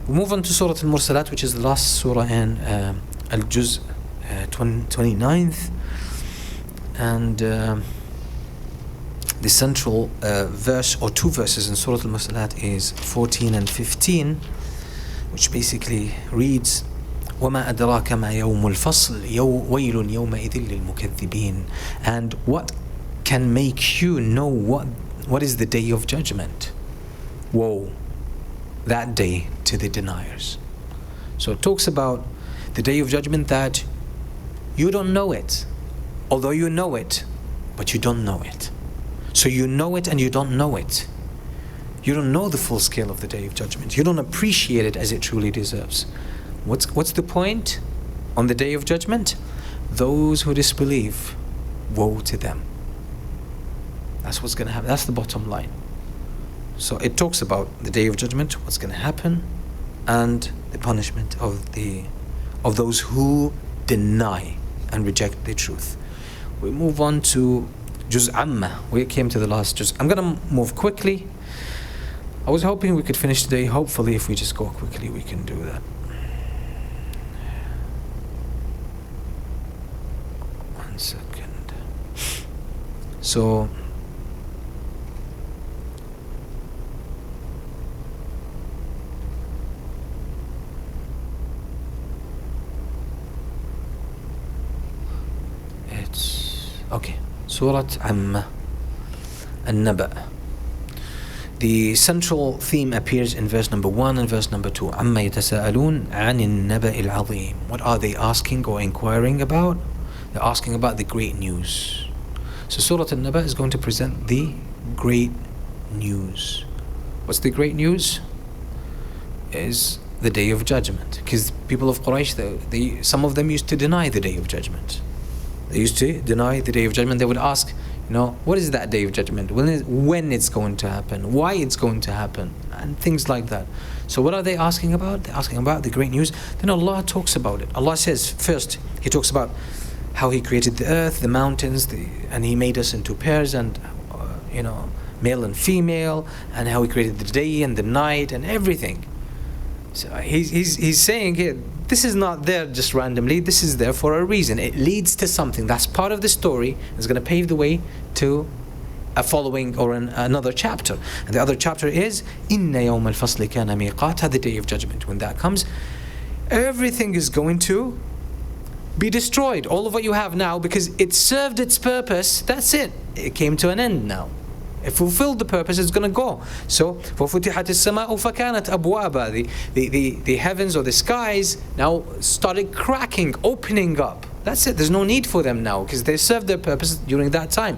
we move on to Surat al-Mursalat, which is the last surah in al-Juz 29th, and the central verse or two verses in Surat al-Mursalat is 14 and 15, which basically reads, وَمَا أَدْرَاكَ مَا يَوْمُ الْفَصْلِ وَيْلٌ يَوْمَئِذٍ لِلْمُكَذِّبِينَ. And what can make you know what is the day of judgment? Woe, that day to the deniers. So it talks about the day of judgment, that you don't know it, although you know it, but you don't know it. So you know it and you don't know it. You don't know the full scale of the day of judgment. You don't appreciate it as it truly deserves. What's the point on the day of judgment? Those who disbelieve, woe to them. That's what's going to happen. That's the bottom line. So it talks about the day of judgment, what's going to happen, and the punishment of those who deny and reject the truth. We move on to Juz Amma. We came to the last Juz. I'm going to move quickly. I was hoping we could finish today. Hopefully, if we just go quickly, we can do that. One second. So, it's okay. Surat Amma, an-Naba. The central theme appears in verse number 1 and verse number 2. عَمَّا يَتَسَاءَلُونَ عَنِ النَّبَإِ الْعَظِيمِ. What are they asking or inquiring about? They're asking about the great news. So Surah An-Naba is going to present the great news. What's the great news? Is the day of judgment. Because people of Quraysh, some of them used to deny the day of judgment. They used to deny the day of judgment. They would ask, what is that day of judgment? When it's going to happen? Why it's going to happen? And things like that. So what are they asking about? They're asking about the great news. Then Allah talks about it. Allah says, first, He talks about how He created the earth, the mountains, and He made us into pairs and, male and female, and how He created the day and the night and everything. So he's saying here, this is not there just randomly. This is there for a reason. It leads to something. That's part of the story. It's going to pave the way to a following or another chapter. And the other chapter is Inna yawm al-fasli kana miqata, the day of judgment. When that comes, everything is going to be destroyed. All of what you have now, because it served its purpose. That's it. It came to an end now. It fulfilled the purpose, it's going to go. So, فَفُتِحَتِ السَّمَاءُ فَكَانَتْ أَبْوَابًا. The heavens or the skies now started cracking, opening up. That's it. There's no need for them now, because they served their purpose during that time.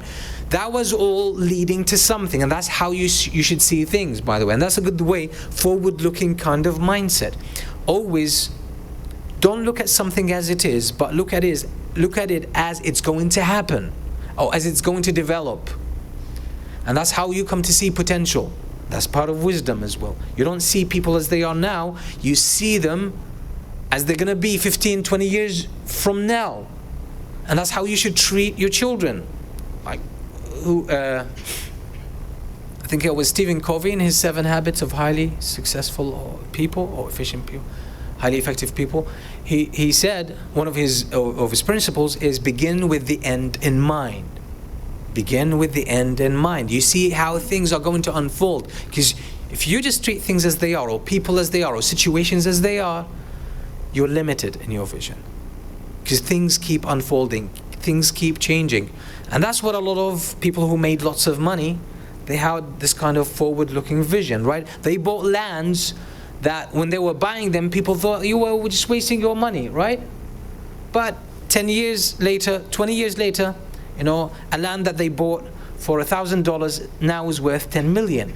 That was all leading to something, and that's how you should see things, by the way. And that's a good way, forward-looking kind of mindset. Always don't look at something as it is, but look at it as it's going to happen, or as it's going to develop. And that's how you come to see potential. That's part of wisdom as well. You don't see people as they are now. You see them as they're going to be 15, 20 years from now. And that's how you should treat your children. Like, I think it was Stephen Covey in his 7 Habits of Highly Successful People, or Efficient People, Highly Effective People. He said one of his principles is begin with the end in mind. Begin with the end in mind. You see how things are going to unfold. Because if you just treat things as they are, or people as they are, or situations as they are, you're limited in your vision. Because things keep unfolding, things keep changing. And that's what a lot of people who made lots of money, they had this kind of forward-looking vision, right? They bought lands that when they were buying them, people thought you were just wasting your money, right? But 10 years later, 20 years later, a land that they bought for $1,000 now is worth 10 million.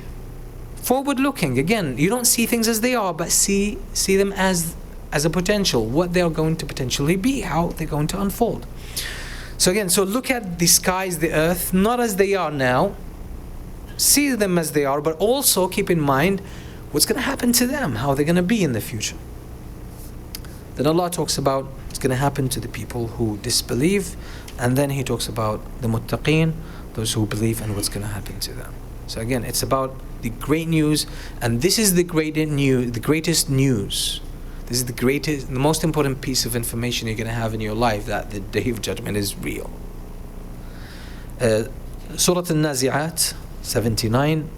forward looking. Again, you don't see things as they are, but see them as a potential, what they are going to potentially be, how they're going to unfold. So again, so look at the skies, the earth, not as they are now, see them as they are, but also keep in mind what's going to happen to them, how they're going to be in the future. Then Allah talks about what's going to happen to the people who disbelieve, and then He talks about the muttaqeen, those who believe, and what's going to happen to them. So again, it's about the great news, and this is the greatest news. This is the most important piece of information you're going to have in your life, that the Day of Judgment is real. Surat An-Nazi'at 79.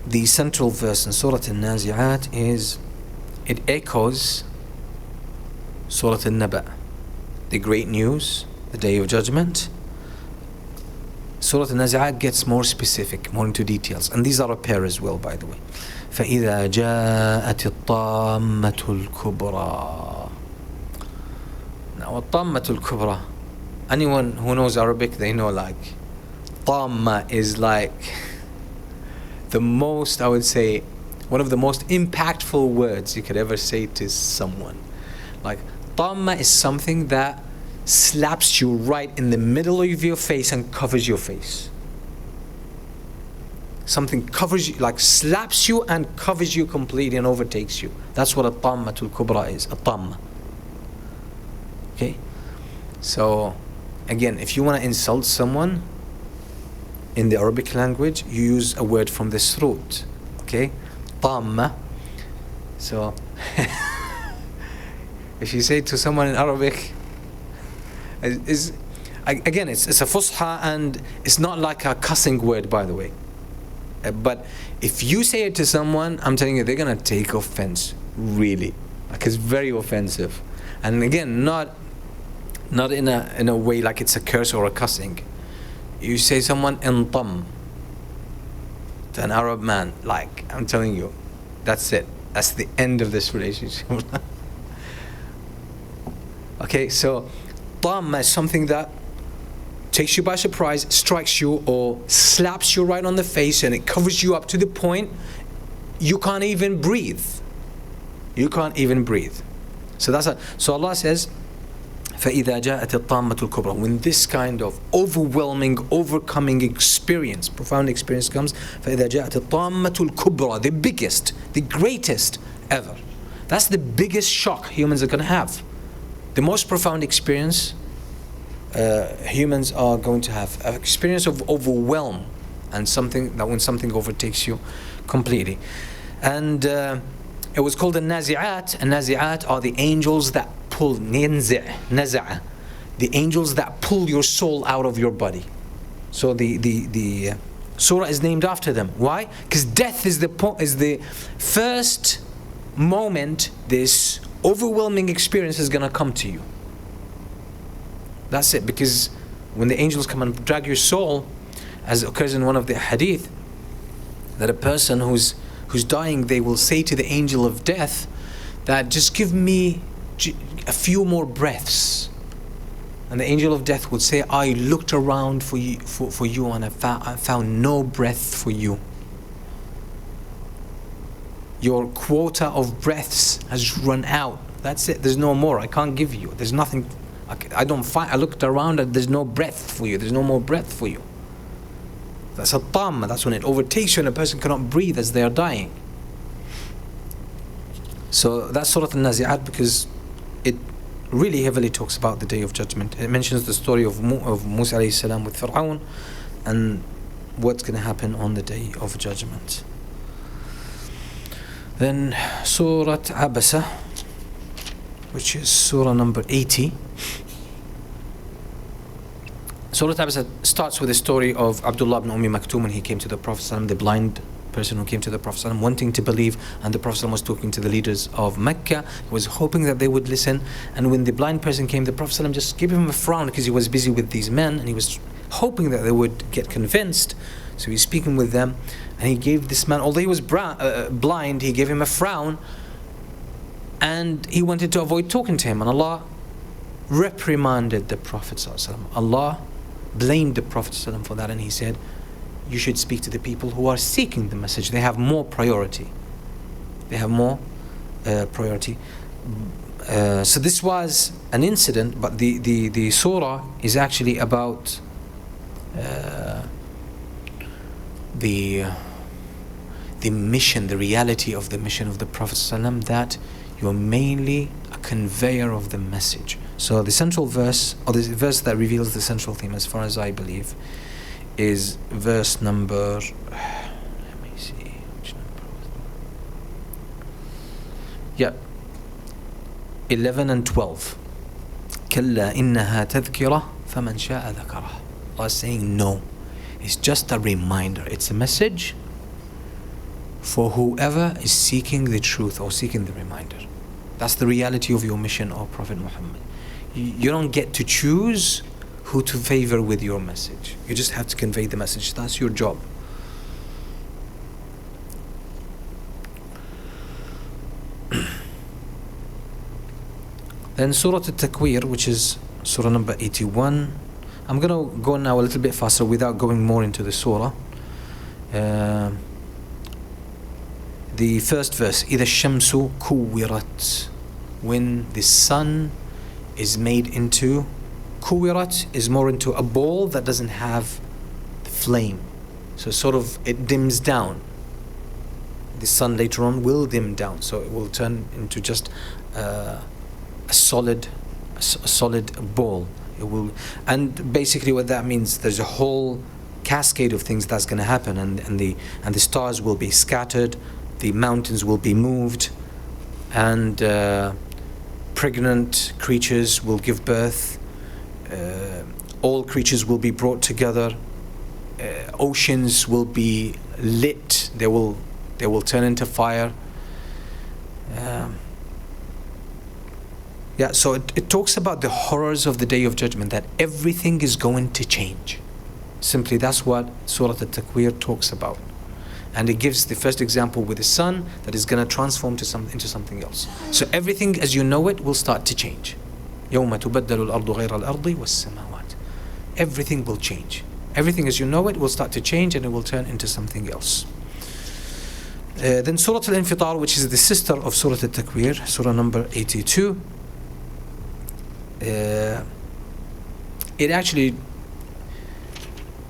The central verse in Surat An-Nazi'at it echoes Surat An-Naba, the great news, the Day of Judgment. Surat An-Nazi'at gets more specific, more into details, and these are a pair as well, by the way. فَإِذَا جَاءَتِ الطَّامَّةُ الْكُبْرَى. Now, الطَّامَّةُ الْكُبْرَى, anyone who knows Arabic, they know like طامة is like the most, I would say, one of the most impactful words you could ever say to someone. Like, طامة is something that slaps you right in the middle of your face and covers your face. Something covers you, like slaps you and covers you completely and overtakes you. That's what al-Tammatul Kubra is, al-Tamma. Okay? So, again, if you want to insult someone in the Arabic language, you use a word from this root. Okay? Tamma. So, if you say to someone in Arabic, again, it's a fusha, and it's not like a cussing word, by the way. But if you say it to someone, I'm telling you, they're gonna take offense, really. Like, it's very offensive. And again, not in a way like it's a curse or a cussing. You say someone intam to an Arab man, like, I'm telling you, that's it. That's the end of this relationship. Okay, so tamma is something that takes you by surprise, strikes you, or slaps you right on the face, and it covers you up to the point you can't even breathe. You can't even breathe. So Allah says, فَإِذَا جَاءَتِ الطَّامَّةُ الْكُبْرَى. When this kind of overwhelming, overcoming experience, profound experience comes, فَإِذَا جَاءَتِ الطَّامَّةُ الْكُبْرَى, the biggest, the greatest ever. That's the biggest shock humans are going to have. The most profound experience humans are going to have, an experience of overwhelm, and something that when something overtakes you completely. And it was called an-Nazi'at. An-Nazi'at are the angels that pull, naza'a, the angels that pull your soul out of your body. So the surah is named after them. Why? Because death is the first moment this overwhelming experience is going to come to you. That's it. Because when the angels come and drag your soul, as occurs in one of the hadith, that a person who's dying, they will say to the angel of death that just give me a few more breaths. And the angel of death would say, I looked around for you and I found no breath for you. Your quota of breaths has run out. That's it. There's no more. I can't give you. There's nothing. I looked around and there's no breath for you. There's no more breath for you. That's a tamma. That's when it overtakes you and a person cannot breathe as they are dying. So that's Surat An-Nazi'at, because it really heavily talks about the Day of Judgment. It mentions the story of Musa alayhi salam with Fir'aun and what's going to happen on the Day of Judgment. Then Surat Abasa, which is Surah number 80. Surat Abasa starts with the story of Abdullah ibn Maktoum when he came to the Prophet, the blind person who came to the Prophet wanting to believe, and the Prophet was talking to the leaders of Mecca. He was hoping that they would listen, and when the blind person came, the Prophet just gave him a frown because he was busy with these men, and he was hoping that they would get convinced. So he's speaking with them, and he gave this man, although he was blind, he gave him a frown, and he wanted to avoid talking to him, and Allah reprimanded the Prophet ﷺ. Allah blamed the Prophet ﷺ for that, and he said, you should speak to the people who are seeking the message. They have more priority. They have more priority. So this was an incident, but the surah is actually about the mission, the reality of the mission of the Prophet ﷺ, that you are mainly a conveyor of the message. So the central verse, or the verse that reveals the central theme, as far as I believe, is verse number, let me see, which number was that? Yeah, 11 and 12. كلا إنها تذكرة فمن شاء ذكره. Allah is saying no, it's just a reminder, it's a message for whoever is seeking the truth or seeking the reminder. That's the reality of your mission, O Prophet Muhammad. You don't get to choose who to favor with your message. You just have to convey the message. That's your job. Then Surah At-Takwir, which is Surah number 81. I'm going to go now a little bit faster without going more into the surah. The first verse, إِذَا الشَّمْسُ كُوِّرَتْ, when the sun is made into, kuwirat is more into a ball that doesn't have the flame. So sort of it dims down. The sun later on will dim down. So it will turn into just a solid ball. It will, and basically what that means, there's a whole cascade of things that's going to happen, and the stars will be scattered, the mountains will be moved, and pregnant creatures will give birth, all creatures will be brought together, oceans will be lit, they will turn into fire. So it talks about the horrors of the Day of Judgment, that everything is going to change. Simply, that's what Surah At-Takwir talks about. And it gives the first example with the sun that is going to transform into something else. So everything as you know it will start to change. يَوْمَ تُبَدَّلُ الْأَرْضُ غَيْرَ الْأَرْضِ وَالسَّمَاوَاتِ. Everything will change. Everything as you know it will start to change, and it will turn into something else. Then Surah Al-Infitar, which is the sister of Surah At-Takwir, Surah number 82. It actually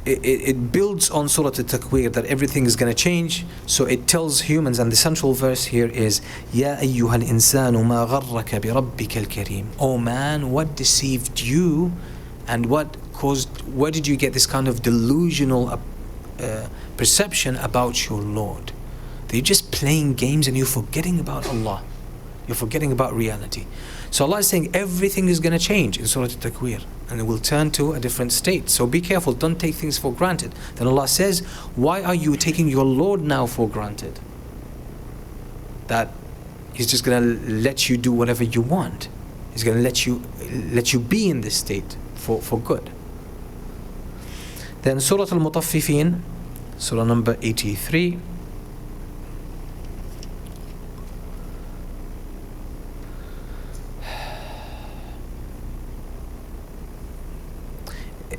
it builds on Surah At-Takwir, that everything is going to change. So it tells humans, and the central verse here is يَا أَيُّهَا الْإِنسَانُ مَا غَرَّكَ بِرَبِّكَ الْكَرِيمِ. Oh man, what deceived you, and where did you get this kind of delusional perception about your Lord? That you're just playing games and you're forgetting about Allah. You're forgetting about reality. So Allah is saying everything is going to change in Surah At-Takwir, and it will turn to a different state. So be careful, don't take things for granted. Then Allah says, why are you taking your Lord now for granted? That He's just going to let you do whatever you want. He's going to let you be in this state for good. Then Surah Al-Mutaffifin, Surah number 83.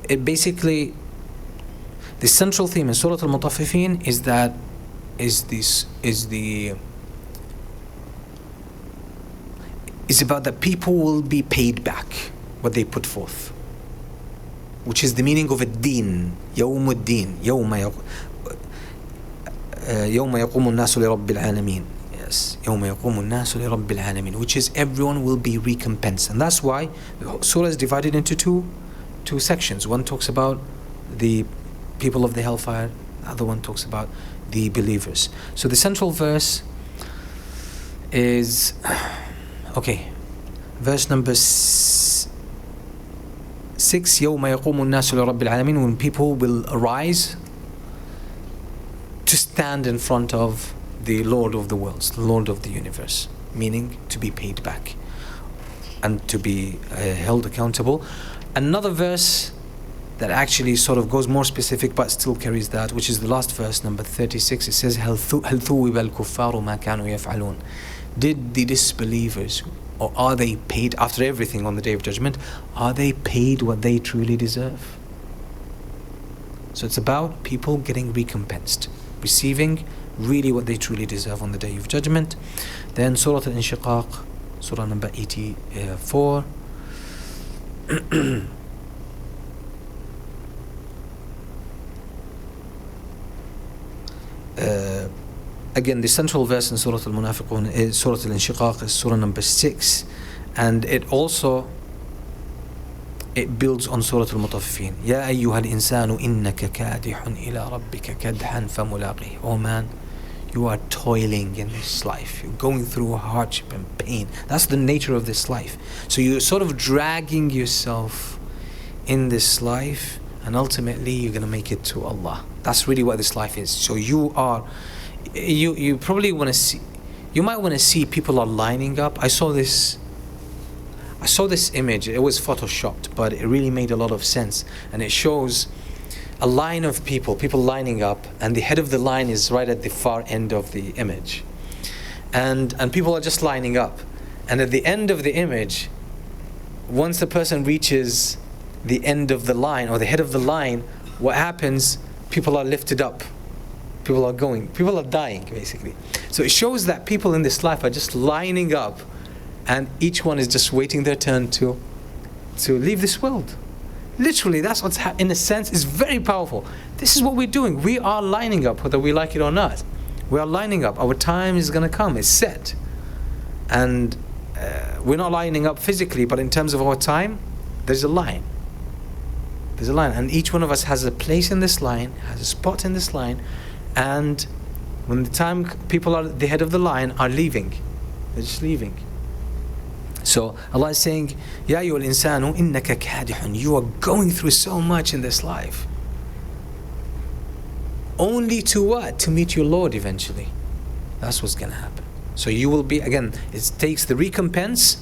It basically, the central theme in Surah Al-Mutaffifin is about that people will be paid back what they put forth, which is the meaning of ad-din, يوم الدين, يوم يقوم الناس لرب العالمين. Yes, يوم يقوم الناس لرب العالمين, which is everyone will be recompensed. And that's why the surah is divided into two sections. One talks about the people of the hellfire, the other one talks about the believers. So the central verse is verse number 6, يوم يقوم الناس لرب العالمين, when people will arise to stand in front of the Lord of the worlds, the Lord of the universe, meaning to be paid back and to be held accountable. Another verse that actually sort of goes more specific but still carries that, which is the last verse, number 36. It says, هَلْ ثُوِّبَ الْكُفَّارُ مَا كَانُوا يَفْعَلُونَ. Did the disbelievers, or are they paid after everything on the Day of Judgment, are they paid what they truly deserve? So it's about people getting recompensed, receiving really what they truly deserve on the Day of Judgment. Then Surah Al-Inshiqaq, Surah number 84. Again, the central verse in Surah Al-Munafiqun is Surah Al-Inshiqaq, is Surah number 6, and it builds on Surah Al-Mutaffifin. Ya ayyuha al-insanu innaka kadihun ila rabbika kadhan famulaqih. Oh man, you are toiling in this life. You're going through hardship and pain. That's the nature of this life. So you're sort of dragging yourself in this life, and ultimately you're going to make it to Allah. That's really what this life is. So you probably want to see, you might want to see people are lining up. I saw this image. It was photoshopped, but it really made a lot of sense. And it shows a line of people lining up, and the head of the line is right at the far end of the image. And people are just lining up. And at the end of the image, once the person reaches the end of the line or the head of the line, what happens? People are lifted up. People are dying, basically. So it shows that people in this life are just lining up, and each one is just waiting their turn to leave this world. Literally, that's what's in a sense is very powerful. This is what we're doing. We are lining up, whether we like it or not. We are lining up. Our time is going to come. It's set. And we're not lining up physically, but in terms of our time, there's a line. There's a line. And each one of us has a place in this line, has a spot in this line. And when the time people are at the head of the line are leaving, they're just leaving. So Allah is saying, Ya ayyuha al-insanu innaka kadihun. You are going through so much in this life. Only to what? To meet your Lord eventually. That's what's going to happen. So you will be, again, it takes the recompense,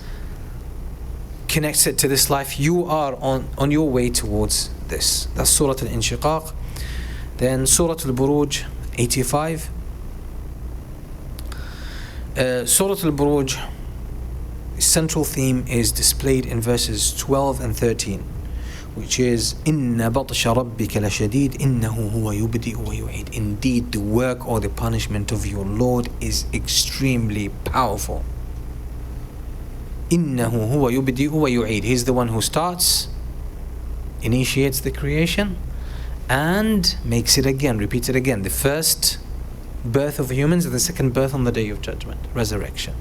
connects it to this life. You are on your way towards this. That's Surah Al-Inshiqaq. Then Surah Al-Buruj 85. Surah Al-Buruj, central theme is displayed in verses 12 and 13, which is Inna batsha rabbika lashadid innahu huwa yubdi wa yu'id. Indeed, the work or the punishment of your Lord is extremely powerful. Innahu huwa yubdi wa yu'id. He's the one who starts, initiates the creation, and makes it again, repeats it again. The first birth of humans and the second birth on the Day of Judgment, resurrection.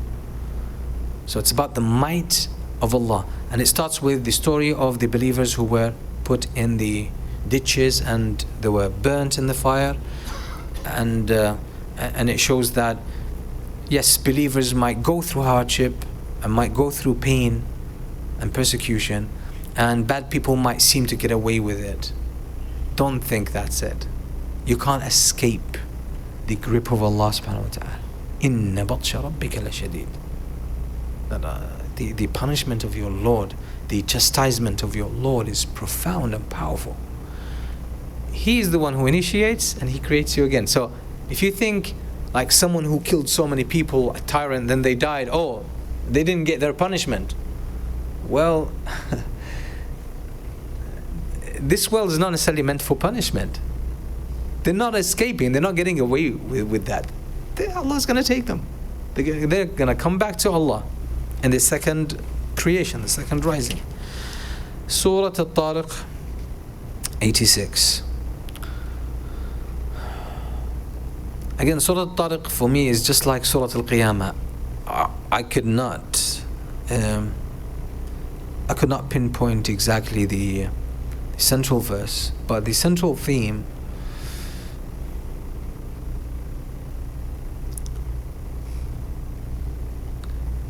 So it's about the might of Allah. And it starts with the story of the believers who were put in the ditches and they were burnt in the fire. And it shows that, yes, believers might go through hardship and might go through pain and persecution, and bad people might seem to get away with it. Don't think that's it. You can't escape the grip of Allah subhanahu wa ta'ala. Inna batsha rabbika lashadid. The punishment of your Lord, the chastisement of your Lord is profound and powerful. He is the one who initiates and He creates you again. So if you think like someone who killed so many people, a tyrant, then they died, oh, they didn't get their punishment. Well, this world is not necessarily meant for punishment. They're not escaping, they're not getting away with that. Allah's going to take them. They're going to come back to Allah in the second creation, the second rising. Surah al-Talaq 86. Again, Surah al-Talaq for me is just like Surah al-Qiyamah. I could not pinpoint exactly the central verse, but the central theme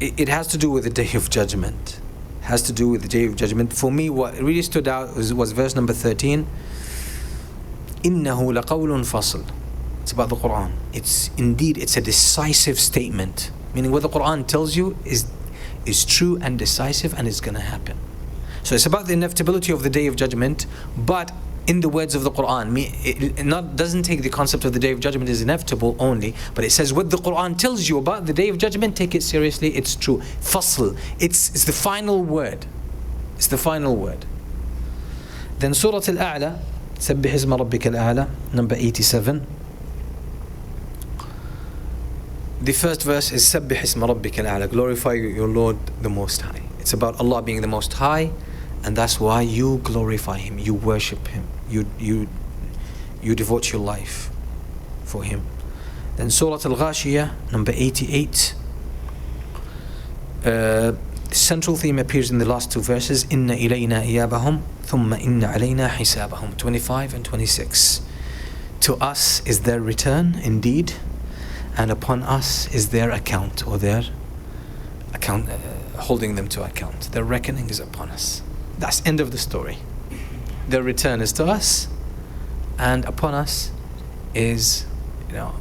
it has to do with the Day of Judgment. It has to do with the Day of Judgment. For me, what really stood out was verse number 13. إِنَّهُ لَقَوْلٌ فَصْلٌ. It's about the Quran. It's a decisive statement. Meaning what the Quran tells you is true and decisive and is going to happen. So it's about the inevitability of the Day of Judgment, but in the words of the Quran. It doesn't take the concept of the Day of Judgment is inevitable only, but it says what the Quran tells you about the Day of Judgment, take it seriously, it's true. Fasl, it's the final word. It's the final word. Then Surah Al-A'la, Sabbih Isma Rabbika Al-A'la, number 87. The first verse is Sabbih Isma Rabbika Al-A'la, glorify your Lord the Most High. It's about Allah being the Most High, and that's why you glorify Him, you worship Him, you devote your life for Him. Then Surah Al-Ghashiyah, number 88. The central theme appears in the last two verses. Inna ilayna iyabahum, thumma inna alayna hisabahum. 25 and 26. To us is their return, indeed, and upon us is their account, or their account, holding them to account. Their reckoning is upon us. That's end of the story. Their return is to us, and upon us is, the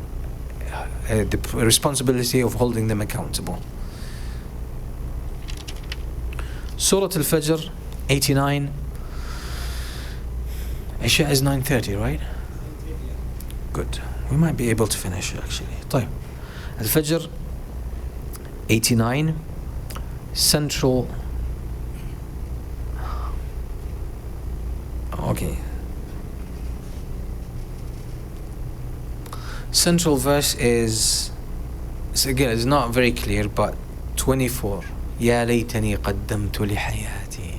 responsibility of holding them accountable. Surah Al-Fajr, 89. Isha is 9:30, right? Good. We might be able to finish actually. طيب. Al-Fajr, 89. Central. Okay. Central verse is, again, it's not very clear, but 24. يا ليتني قدمت لحياتي.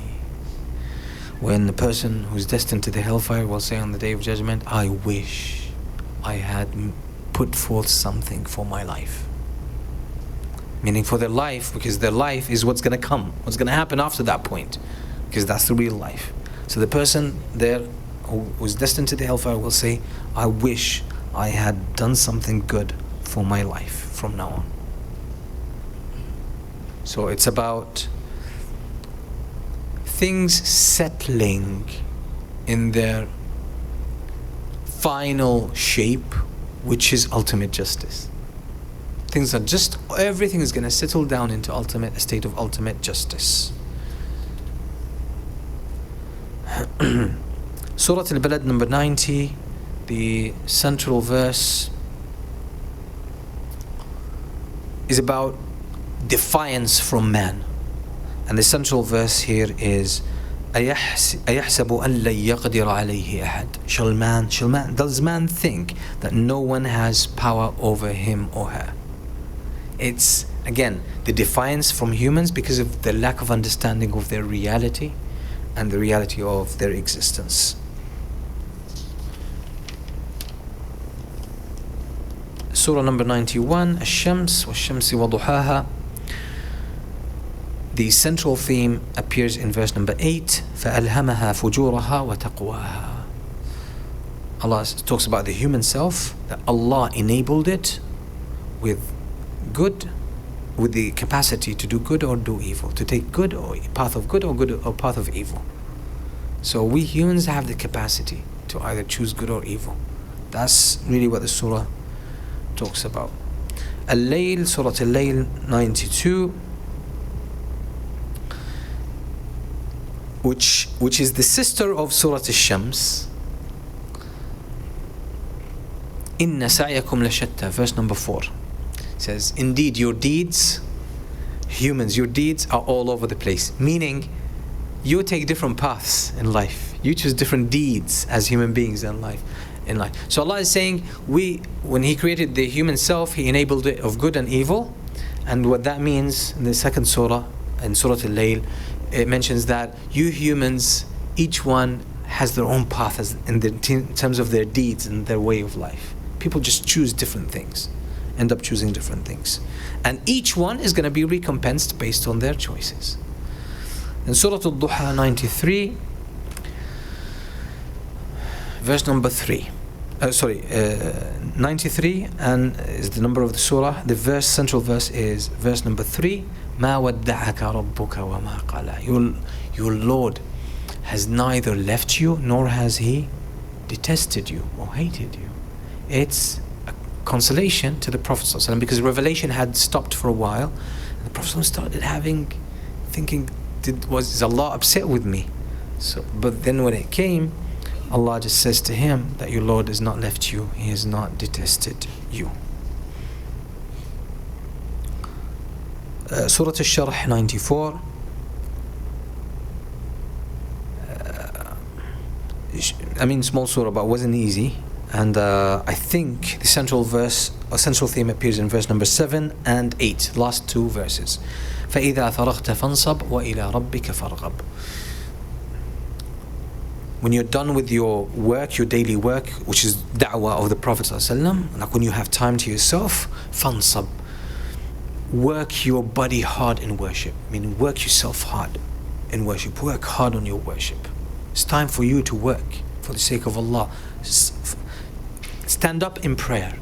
When the person who's destined to the hellfire will say on the Day of Judgment, I wish I had put forth something for my life. Meaning for their life, because their life is what's going to come, what's going to happen after that point, because that's the real life. So the person there who was destined to the hellfire will say, I wish I had done something good for my life from now on. So it's about things settling in their final shape, which is ultimate justice. Things are just, everything is going to settle down into a state of ultimate justice. Surah Al-Balad, number 90, the central verse is about defiance from man. And the central verse here is أَيَحْسَبُ أَن لَن يَقْدِرَ عَلَيْهِ أَحَدٌ. Does man think that no one has power over him or her? It's, again, the defiance from humans because of the lack of understanding of their reality and the reality of their existence. Surah number 91, Ash-Shams wa-Shamsi wa-Duhaha. The central theme appears in verse number 8, فَأَلْهَمَهَا فُجُورَهَا وَتَقْوَاهَا. Allah talks about the human self, that Allah enabled it with good, with the capacity to do good or do evil, to take good or path of good or path of evil. So we humans have the capacity to either choose good or evil. That's really what the surah talks about. Al-Layl, Surah Al-Layl 92, which is the sister of Surah Al-Shams. Inna sa'yakum lashatta, verse number 4. Says, indeed your deeds, humans, your deeds are all over the place. Meaning, you take different paths in life. You choose different deeds as human beings in life. So Allah is saying, when He created the human self, He enabled it of good and evil. And what that means in the second surah, in Surah Al-Layl, it mentions that you humans, each one has their own path in terms of their deeds and their way of life. People just choose different things, end up choosing different things. And each one is going to be recompensed based on their choices. In Surah Al-Duha 93, verse number 3. 93 and is the number of the surah. The central verse is verse number 3. مَا وَدَّعَكَ رَبُّكَ وَمَا قَلَى. Your Lord has neither left you nor has He detested you or hated you. It's a consolation to the Prophet ﷺ, because revelation had stopped for a while, and the Prophet ﷺ started thinking, is Allah upset with me? But then when it came, Allah just says to him that your Lord has not left you, He has not detested you. Surah al-Sharh 94. Small surah, but wasn't easy. And I think the central theme appears in verse number 7 and 8, last two verses. فَإِذَا فَرَغْتَ فَانْصَبْ وَإِلَىٰ رَبِّكَ فَارْغَبْ. When you're done with your work, your daily work, which is da'wah of the Prophet ﷺ, like when you have time to yourself, fansab, work your body hard in worship. Meaning work yourself hard in worship. Work hard on your worship. It's time for you to work for the sake of Allah. Stand up in prayer.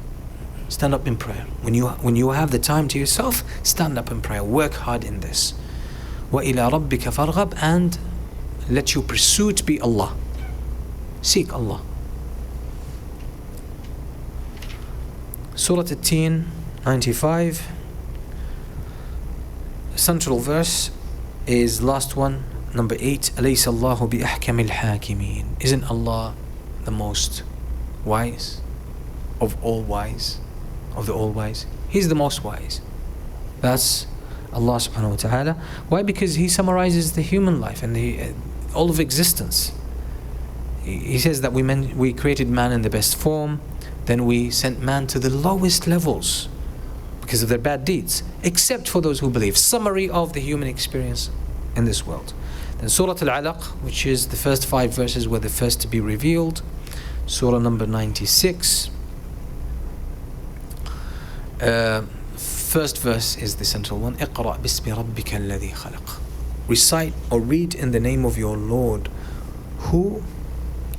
Stand up in prayer. When you have the time to yourself, stand up in prayer. Work hard in this. وَإِلَىٰ رَبِّكَ فَارْغَبْ. And let your pursuit be Allah. Seek Allah. Surah At-Tin 95. Central verse is last one, number 8. أَلَيْسَ اللَّهُ بِأَحْكَمِ الْحَاكِمِينَ. Isn't Allah the most wise of all wise? Of the all wise? He's the most wise. That's Allah subhanahu wa ta'ala. Why? Because He summarizes the human life and all of existence. He says that we created man in the best form, then we sent man to the lowest levels because of their bad deeds, except for those who believe. Summary of the human experience in this world. Then Surah al-Alaq, which is the first 5 verses, were the first to be revealed. Surah number 96. First verse is the central one. اقرأ باسم ربك الذي خلق. Recite or read in the name of your Lord who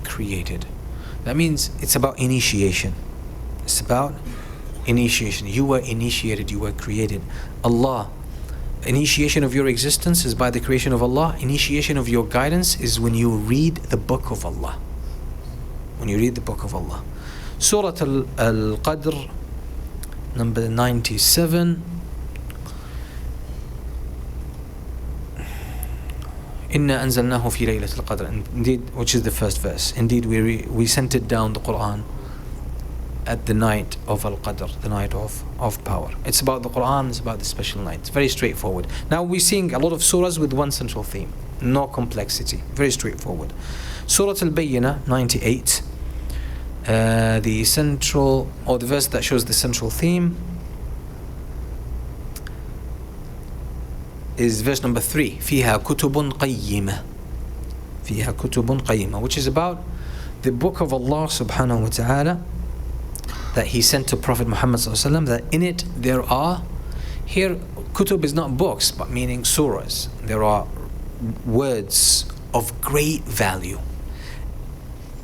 created. That means it's about initiation. It's about initiation. You were initiated, you were created. Allah, initiation of your existence is by the creation of Allah. Initiation of your guidance is when you read the book of Allah. When you read the book of Allah. Surah al-Qadr number 97. إِنَّا أَنزَلْنَاهُ فِي لَيْلَةِ الْقَدْرِ. Indeed, which is the first verse. Indeed, we sent it down, the Quran, at the night of al-Qadr, the night of power. It's about the Quran, it's about the special night. It's very straightforward. Now we're seeing a lot of surahs with one central theme. No complexity. Very straightforward. Surah al-Bayyinah 98. The central, or the verse that shows the central theme, is verse number 3. فيها كتب قيمة. فيها كتب قيمة, which is about the book of Allah subhanahu wa ta'ala that He sent to Prophet Muhammad sallallahu alaihi wasallam. That in it there are, here kutub is not books but meaning surahs. There are words of great value.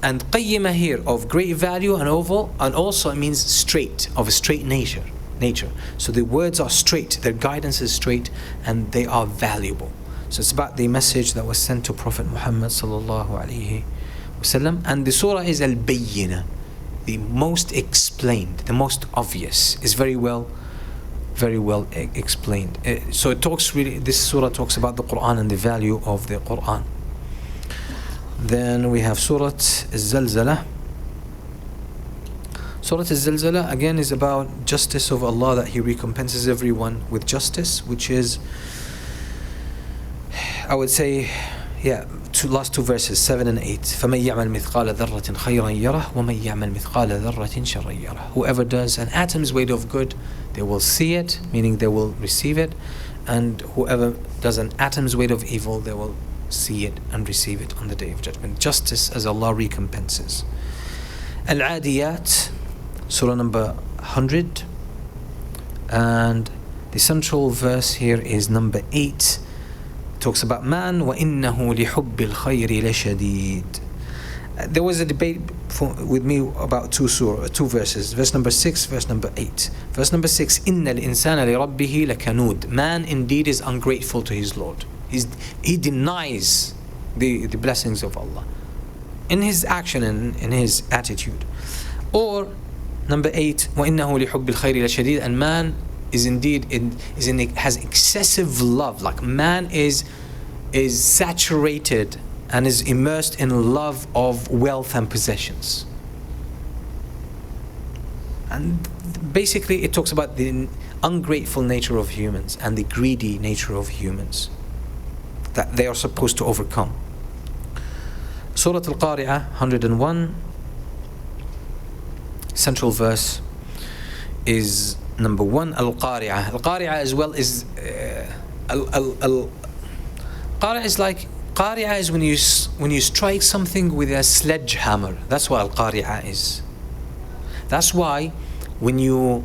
And qayyimah here, of great value, and also it means straight, of a straight nature. So the words are straight, their guidance is straight, and they are valuable. So it's about the message that was sent to Prophet Muhammad sallallahu alaihi wasallam. And the surah is al-Bayyinah, the most explained, the most obvious. Is very well explained. So it talks really, this surah talks about the Quran and the value of the Quran. Then we have Surah al-Zalzalah. Surah al-Zalzalah again is about justice of Allah, that He recompenses everyone with justice, which is, I would say, last two verses, 7 and 8. فَمَنْ يَعْمَلْ مِثْقَالَ ذَرَّةٍ خَيْرًا يَرَهُ وَمَنْ يَعْمَلْ مِثْقَالَ ذَرَّةٍ شَرًّا يَرَهُ. Whoever does an atom's weight of good, they will see it, meaning they will receive it, and whoever does an atom's weight of evil, they will see it and receive it on the Day of Judgment. Justice as Allah recompenses. Al-Adiyat, Surah number 100, and the central verse here is number 8. It talks about man. وَإِنَّهُ لِحُبِّ الْخَيْرِ لَشَدِيدٌ. There was a debate with me about two verses, verse number 6, verse number 8. Verse number 6, إِنَّ الْإِنسَانَ لِرَبِّهِ لَكَنُودٌ. Man indeed is ungrateful to his Lord. He denies the blessings of Allah in his action and in his attitude. Or number 8, وَإِنَّهُ لِحُبِّ الْخَيْرِ لَشَدِيدٌ. And man is indeed has excessive love. Like man is saturated and is immersed in love of wealth and possessions. And basically it talks about the ungrateful nature of humans and the greedy nature of humans that they are supposed to overcome. Surah Al-Qari'ah 101, central verse is number 1, Al-Qari'ah. Al-Qari'ah as well is Qari'ah is like, Qari'ah is when you strike something with a sledgehammer. That's what Al-Qari'ah is. That's why when you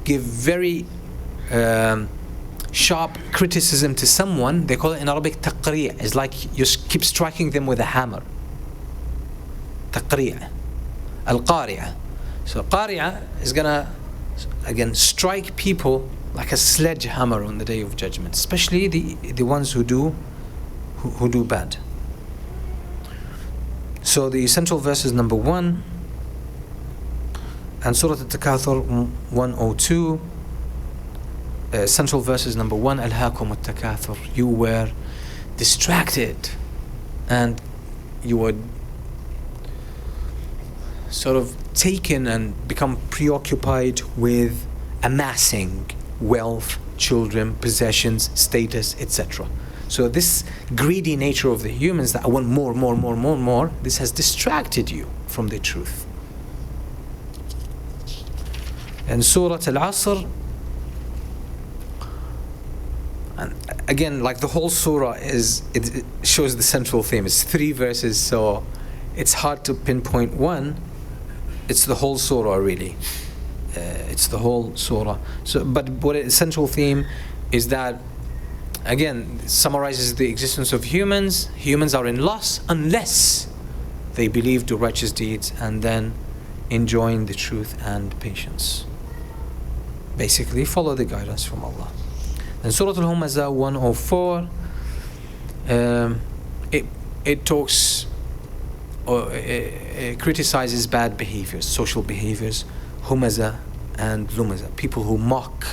give very sharp criticism to someone, they call it in Arabic taqri'. It's like you keep striking them with a hammer. Taqri'. Al-Qari'ah. So Qari'ah is gonna again strike people like a sledgehammer on the Day of Judgment, especially the ones who do bad. So the essential verse is number 1, and Surah Al-Takathur 102, essential verse is number 1, Alhaakum al-Takathur. You were distracted and you were sort of taken and become preoccupied with amassing wealth, children, possessions, status, etc. So this greedy nature of the humans that I want more, this has distracted you from the truth. And Surah Al-Asr, and again, like the whole surah it shows the central theme. It's 3 verses, so it's hard to pinpoint one. It's the whole surah really. It's the whole surah. So, but what the central theme is that, again, summarizes the existence of humans. Humans are in loss unless they believe, do righteous deeds, and then enjoin the truth and patience. Basically, follow the guidance from Allah. And Surah Al-Humazah 104, it talks or it criticizes bad behaviors, social behaviors, Humazah and Lumazah, people who mock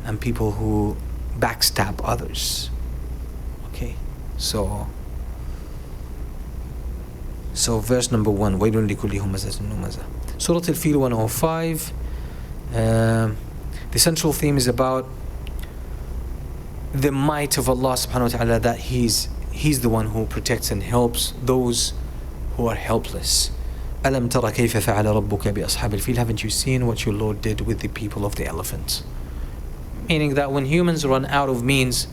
and people who backstab others. Okay, so verse number 1, Waylun likulli humazatin lumazah. Surah Al-Fil 105, the central theme is about the might of Allah subhanahu wa ta'ala, that He's the one who protects and helps those who are helpless. Alam tara kayfa fa'ala rabbuka bi ashabil fil. Haven't you seen what your Lord did with the people of the elephant? Meaning that when humans run out of means,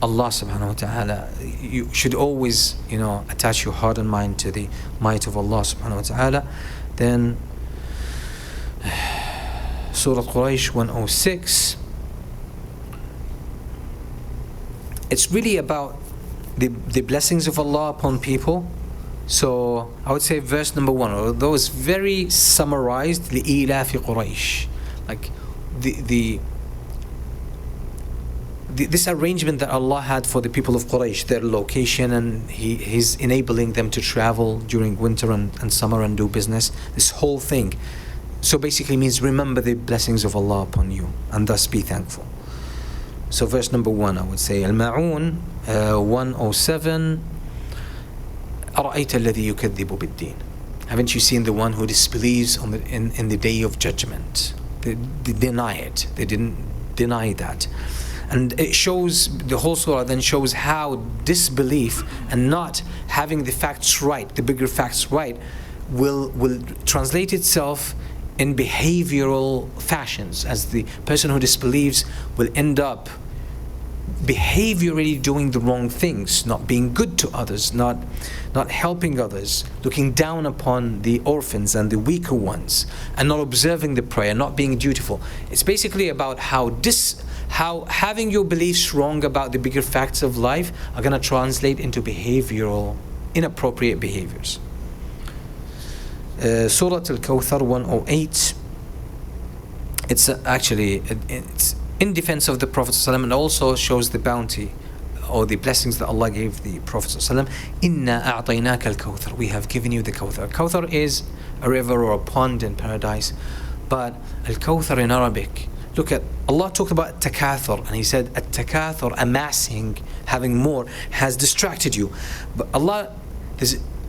Allah subhanahu wa ta'ala, you should always, attach your heart and mind to the might of Allah subhanahu wa ta'ala. Then Surah Quraysh 106, it's really about the blessings of Allah upon people. So I would say verse number 1, although it's very summarized, لِإِيلَافِ قُرَيْشِ, like this arrangement that Allah had for the people of Quraysh, their location, and He's enabling them to travel during winter and summer and do business, this whole thing. So basically means remember the blessings of Allah upon you and thus be thankful. So verse number 1, I would say Al-Ma'un 107, أَرَأَيْتَ الَّذِي يُكَذِّبُ بِالدِّينِ. Haven't you seen the one who disbelieves in the day of judgment? They deny it. They didn't deny that. And it shows, the whole surah then shows how disbelief and not having the facts right, the bigger facts right, will translate itself in behavioral fashions, as the person who disbelieves will end up behaviorally doing the wrong things, not being good to others, not helping others, looking down upon the orphans and the weaker ones, and not observing the prayer, not being dutiful. It's basically about how having your beliefs wrong about the bigger facts of life are going to translate into behavioral, inappropriate behaviors. Surah Al-Kawthar 108, it's in defense of the Prophet ﷺ, and also shows the bounty or the blessings that Allah gave the Prophet ﷺ. Inna a'tainaka al-Kawthar, we have given you the Kawthar. Kawthar is a river or a pond in paradise, but al-Kawthar in Arabic Look at, Allah talked about takathur, and He said, at-takathur, amassing, having more, has distracted you. But Allah,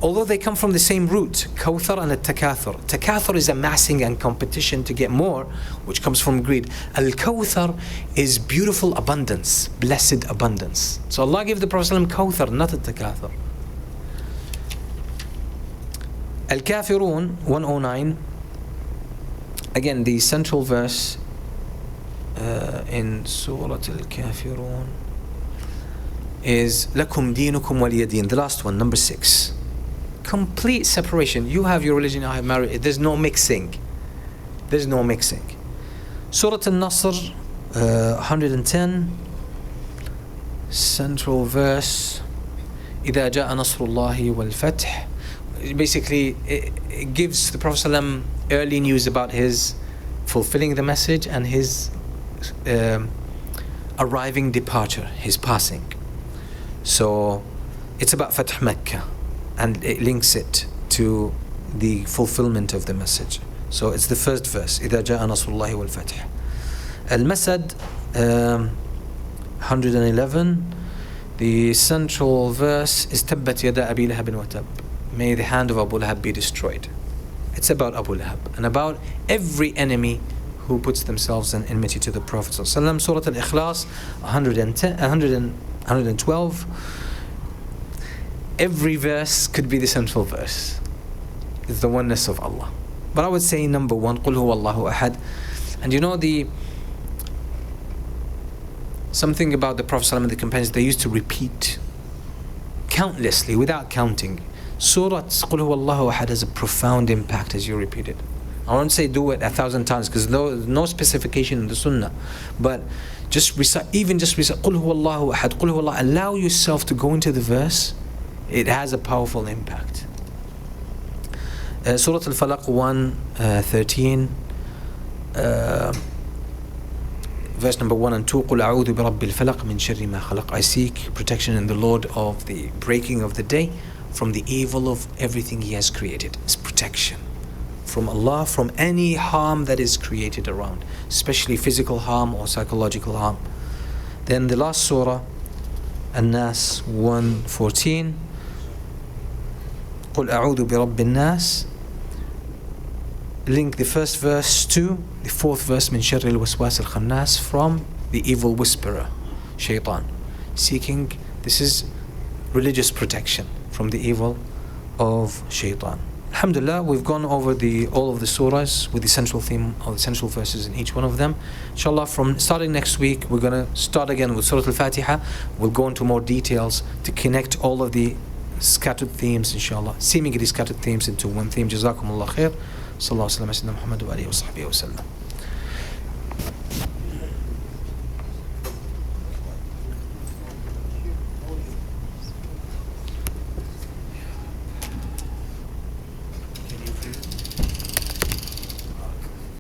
although they come from the same root, kawthar and at-takathur. Takathur is amassing and competition to get more, which comes from greed. Al-kawthar is beautiful abundance, blessed abundance. So Allah gave the Prophet ﷺ kawthar, not at-takathur. Al-Kafirun 109. Again, the central verse in Surat Al-Kafirun is Lakum dinukum waliyadin, the last one, number 6. Complete separation. You have your religion, I have my religion. There's no mixing. There's no mixing. Surat Al-Nasr 110, central verse, إذا جاء نصر الله والفتح. Basically, it gives the Prophet ﷺ early news about his fulfilling the message and his arriving departure, his passing. So it's about Fath Mecca, and it links it to the fulfillment of the message. So it's the first verse, إذا جاء نصر الله والفتح. Al-Masad 111, the central verse is تبت يدا أبي لهب وتب. May the hand of Abu Lahab be destroyed. It's about Abu Lahab and about every enemy who puts themselves in enmity to the Prophet ﷺ. Surah Al-Ikhlas 112. Every verse could be the central verse. It's the oneness of Allah. But I would say number 1, قُلْ هُوَ اللَّهُ أَحَدٌ. And you know something about the Prophet ﷺ and the companions, they used to repeat countlessly without counting. Surah قُلْ هُوَ اللَّهُ أَحَدٌ has a profound impact as you repeat it. I won't say do it 1,000 times because there's no specification in the Sunnah, but just recite, even just recite قُلْ هُوَ اللَّهُ أَحَدٌ, قُلْ هُوَ اللَّهُ. Allow yourself to go into the verse. It has a powerful impact. Surat Al-Falaq 113, verse number 1 and 2. قُلْ أَعُوذُ بِرَبِّ الْفَلَقِ مِنْ شَرِّ مَا خَلَقَ. I seek protection in the Lord of the breaking of the day, from the evil of everything He has created. It's protection from Allah from any harm that is created around, especially physical harm or psychological harm. Then the last surah, An-Nas 114. قُلْ أَعُوذُ بِرَبِّ النَّاسِ. Link the first verse to the fourth verse, مِنْ شَرِّ الْوَسْوَاسِ الْخَنَّاسِ, from the evil whisperer, shaitan. Seeking, this is religious protection from the evil of shaitan. Alhamdulillah, we've gone over all of the surahs with the central theme or the central verses in each one of them. Inshallah, from starting next week, we're going to start again with Surah Al-Fatiha. We'll go into more details to connect all of the scattered themes, inshallah, seemingly scattered themes into one theme. Jazakumullah khair. Sallallahu alaihi wa sallam.